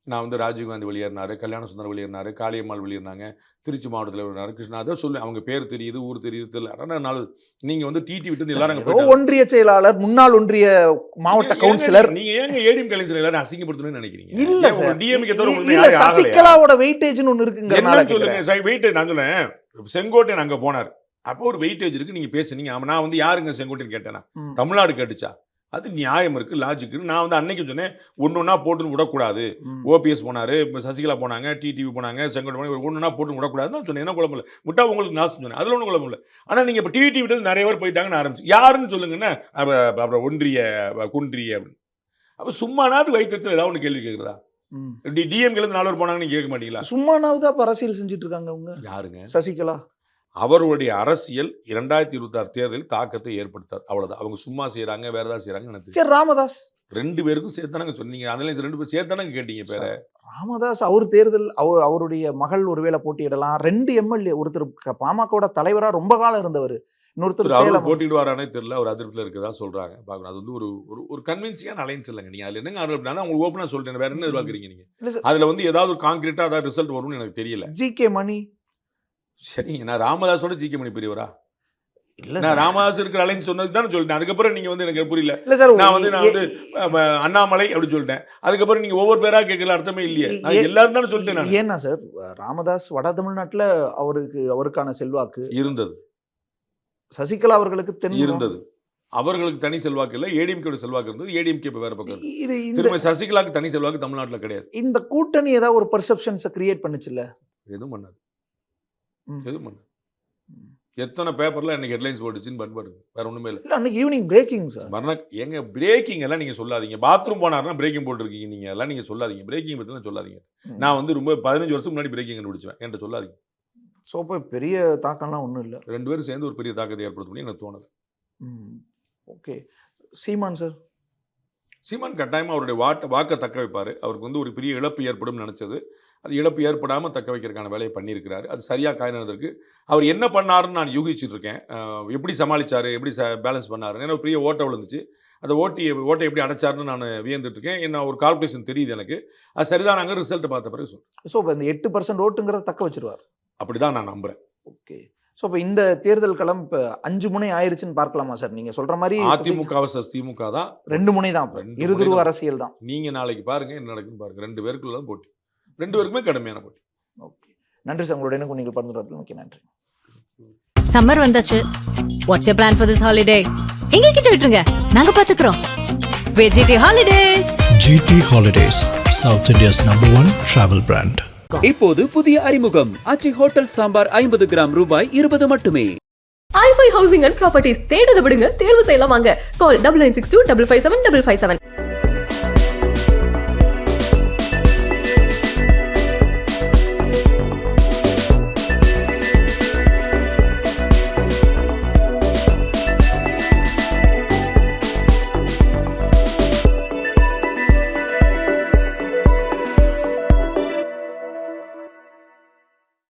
[SPEAKER 2] நான் வந்து ராஜீவ்காந்தி வெளியேறினாரு, கல்யாண சுந்தரம் வெளியேறினாரு, காளியம்மாள் வெளியேறினாங்க, திருச்சி மாவட்டத்தில் வெளியேறினாரு, கிருஷ்ணா. அதை சொல்லு, அவங்க பேர் தெரியுது, ஊர் தெரியுது, தெரியல. நாலு நீங்க வந்து டிடி விட்டு எல்லாரும்
[SPEAKER 1] ஒன்றிய செயலாளர், முன்னாள் ஒன்றிய மாவட்ட கவுன்சிலர்.
[SPEAKER 2] நீங்க ஏங்க ஏடிஎம் கலைஞர் எல்லாரும் அசிங்கப்படுத்தணும்னு நினைக்கிறீங்க?
[SPEAKER 1] இல்ல சார்,
[SPEAKER 2] இல்ல
[SPEAKER 1] சசிகலாவோட வெயிட்டேஜ்னு ஒன்னு இருக்குங்கறனால
[SPEAKER 2] சொல்லுங்க. வெயிட்டேஜ் நான் சொல்றேன். செங்கோட்டையன் அங்க போனார், அப்போ ஒரு வெயிட்டேஜ் இருக்கு, நீங்க பேசுனீங்க. நான் வந்து யாருங்க செங்கோட்டையன் கேட்டேனா? தமிழ்நாடு கேட்டுச்சா? அது நியாயம் இருக்குது, லாஜிக் இருக்குது. நான் வந்து அன்னைக்கு சொன்னேன் ஒன்றா போட்டுன்னு விடக்கூடாது.
[SPEAKER 1] ம்.
[SPEAKER 2] ஓபிஎஸ் போனார், சசிகலா போனாங்க, டிடிவி போனாங்க, செங்கோட்டை போனாங்க, ஒன்றா போட்டு விடக்கூடாதுன்னு தான் சொன்னேன். என்ன குழம்பு இல்லை, விட்டா உங்களுக்கு நான் சொன்னேன், அதில் ஒன்றும் குழம்பு இல்லை. ஆனால் நீங்கள் இப்போ டிடி விட்டது நிறைய பேர் போயிட்டாங்கன்னு ஆரம்பிச்சு யாருன்னு சொல்லுங்கன்னா அப்புறம் ஒன்றிய குன்றிய அப்படின்னு. அப்போ சும்மானாவது வயிற்றுச்சல் ஏதாவது ஒன்று கேள்வி கேட்குறதா?
[SPEAKER 1] ம்.
[SPEAKER 2] டிஎம்கேலேருந்து 4 பேர் போனாங்கன்னு நீங்கள் கேட்க மாட்டீங்களா?
[SPEAKER 1] சும்மானாவது அப்ப அரசியல் செஞ்சுட்டு இருக்காங்க அவங்க
[SPEAKER 2] யாருங்க?
[SPEAKER 1] சசிகலா.
[SPEAKER 2] அவருடைய அரசியல் 2026 தேர்தலில் தாக்கத்தை ஏற்படுத்தாது, அவ்வளவுதான். அவங்க சும்மா செய்யறாங்க, வேற ஏதாவது செய்யறாங்க எனக்கு தெரியும்.
[SPEAKER 1] சரி, ராமதாஸ்
[SPEAKER 2] 2 பேருக்கும் சேர்த்தானங்க சொன்னீங்க, அதில் 2 பேர் சேர்த்தானங்க கேட்டீங்க பேரை.
[SPEAKER 1] ராமதாஸ் அவர் தேர்தல் அவருடைய மகள் ஒருவேளை போட்டியிடலாம். 2 எம்எல்ஏ, ஒருத்தர் பாமகவோட தலைவரா ரொம்ப காலம் இருந்தவர், இன்னொருத்தர்
[SPEAKER 2] அவர்
[SPEAKER 1] சேலம்.
[SPEAKER 2] போட்டிடுவாரானே தெரியல, ஒரு அதிருப்தியில் இருக்கிறதா சொல்றாங்க. பார்க்கணும், அது வந்து ஒரு கன்வின்சிங்கான அலைன்ஸ் இல்லைங்க. நீங்க அதுல என்னங்க அதிருப்தி? நான் உங்களுக்கு ஓப்பனா சொல்லிட்டேன், வேற என்ன எதிர்பார்க்குறீங்க நீங்க?
[SPEAKER 1] இல்ல சார்,
[SPEAKER 2] அதுல வந்து ஏதாவது ஒரு கான்கிரீட்டா ஏதாவது ரிசல்ட் வரும்னு எனக்கு தெரியல.
[SPEAKER 1] ஜிகே மணி.
[SPEAKER 2] சரிங்க, நான் ராமதாஸோட ஜிகே மணி பெரியவரா?
[SPEAKER 1] இல்ல
[SPEAKER 2] நான்
[SPEAKER 1] சார்,
[SPEAKER 2] ராமதாஸ் இருக்கிற அலைன்ஸ் சொன்னது தான் சொல்லிட்டேன். அதுக்கப்புறம் நீங்க வந்து எனக்கு புரியல.
[SPEAKER 1] இல்ல சார்,
[SPEAKER 2] நான் வந்து அண்ணாமலை அப்படின்னு சொல்லிட்டேன். அதுக்கப்புறம் நீங்க ஒவ்வொரு பேரா கேட்கல, அர்த்தமே இல்லையே. நான் எல்லாரும் தானே சொல்லிட்டேன். நான்
[SPEAKER 1] ஏன்னா சார், ராமதாஸ் வட தமிழ்நாட்டுல அவருக்கான செல்வாக்கு
[SPEAKER 2] இருந்தது,
[SPEAKER 1] சசிகலா அவர்களுக்கு
[SPEAKER 2] இருந்தது. அவர்களுக்கு தனி செல்வாக்கு இல்லை, ஏடிஎம்கே செல்வாக்கு இருந்தது. ஏடிஎம்கே இப்ப வேற பக்கம் இருக்கு.
[SPEAKER 1] இது
[SPEAKER 2] திரும்ப சசிகலாக்கு தனி செல்வாக்கு தமிழ்நாட்டுல கிடையாது.
[SPEAKER 1] இந்த கூட்டணி ஏதாவது ஒரு பெர்செப்ஷன்ஸை கிரியேட் பண்ணுச்சுல்ல?
[SPEAKER 2] எதுவும் பண்ணாது,
[SPEAKER 1] ம்.
[SPEAKER 2] எதுவும் பண்ணாது. எத்தனை பேப்பர்ல இன்னைக்கு ஹெட்லைன்ஸ் போட்டுச்சுன்னு பாருங்க, வேற ஒண்ணுமே இல்லை.
[SPEAKER 1] இல்ல, அன்னைக்கு ஈவினிங் பிரேக்கிங் சார்.
[SPEAKER 2] மறுநாள் எங்க பிரேக்கிங் எல்லாம் நீங்க சொல்லாதீங்க. பாத்ரூம் போனாருன்னா பிரேக்கிங் போட்டுருக்கீங்க, நீங்க எல்லாம் நீங்க சொல்லாதீங்க. பிரேக்கிங் பத்தி சொல்லாதீங்க. நான் வந்து ரொம்ப 15 வருஷம் முன்னாடி பிரேக்கிங் கண்டுபிடிச்சேன், என்கிட்ட சொல்லாதீங்க.
[SPEAKER 1] ஸோ இப்போ பெரிய தாக்கம்லாம் ஒன்றும் இல்லை.
[SPEAKER 2] 2 பேரும் சேர்ந்து ஒரு பெரிய தாக்கத்தை ஏற்படுத்தும் எனக்கு தோணுது.
[SPEAKER 1] ஓகே. சீமான் சார்,
[SPEAKER 2] சீமான் கட்டாயமா அவருடைய வாக்கை தக்க வைப்பாரு. அவருக்கு வந்து ஒரு பெரிய இழப்பு ஏற்படும் நினைச்சது, அது இழப்பு ஏற்படாமல் தக்க வைக்கிறதுக்கான வேலையை பண்ணியிருக்கிறாரு. அது சரியாக காய்னதற்கு அவர் என்ன பண்ணாருன்னு நான் யூகிச்சுட்டு இருக்கேன். எப்படி சமாளிச்சாரு, எப்படி பேலன்ஸ் பண்ணாரு. ஏன்னா பெரிய ஓட்டை விழுந்துச்சு, அந்த ஓட்டை எப்படி அடைச்சாருன்னு நான் வியந்துட்டு இருக்கேன். என்ன ஒரு கால்குலேஷன் தெரியுது எனக்கு, அது சரிதானாங்க ரிசல்ட் பார்த்த பிறகு சொல்றேன்.
[SPEAKER 1] ஸோ இப்போ இந்த 8% ஓட்டுங்கிறத தக்க வச்சிருவார்,
[SPEAKER 2] அப்படிதான் நான் நம்புறேன்.
[SPEAKER 1] ஓகே. ஸோ இப்போ இந்த தேர்தல் களம் இப்போ 5 முனை ஆயிருச்சுன்னு பார்க்கலாமா சார்? நீங்க சொல்ற மாதிரி
[SPEAKER 2] அதிமுக வர்சஸ் திமுக தான்,
[SPEAKER 1] 2 முனை தான், இருதுருவ அரசியல் தான்.
[SPEAKER 2] நீங்க நாளைக்கு பாருங்க என்ன நடக்குன்னு பாருங்க. 2 பேருக்குள்ள தான் போட்டி, 2 பேருக்குமே கடுமையான போட்டி.
[SPEAKER 1] ஓகே, நன்றி சார், உங்களோட எனக்கு நீங்கள் பகிர்ந்துறதுக்கு மிக்க நன்றி.
[SPEAKER 3] சம்மர் வந்தாச்சு. What's your plan for this holiday? எங்க கிட்ட விட்டுருங்க, நாங்க பாத்துக்கிறோம். V G T holidays.
[SPEAKER 4] GT Holidays, South India's #1 travel brand.
[SPEAKER 5] இப்போது புதிய அறிமுகம் ஆச்சி ஹோட்டல் சாம்பார் 50 கிராம் ரூபாய் 20 மட்டுமே.
[SPEAKER 6] i5 ஹவுசிங் அண்ட் ப்ராப்பர்ட்டிஸ் தேடுத விடுங்க, தேர்வு செய்யலாம் வாங்க. கால் 9962557557.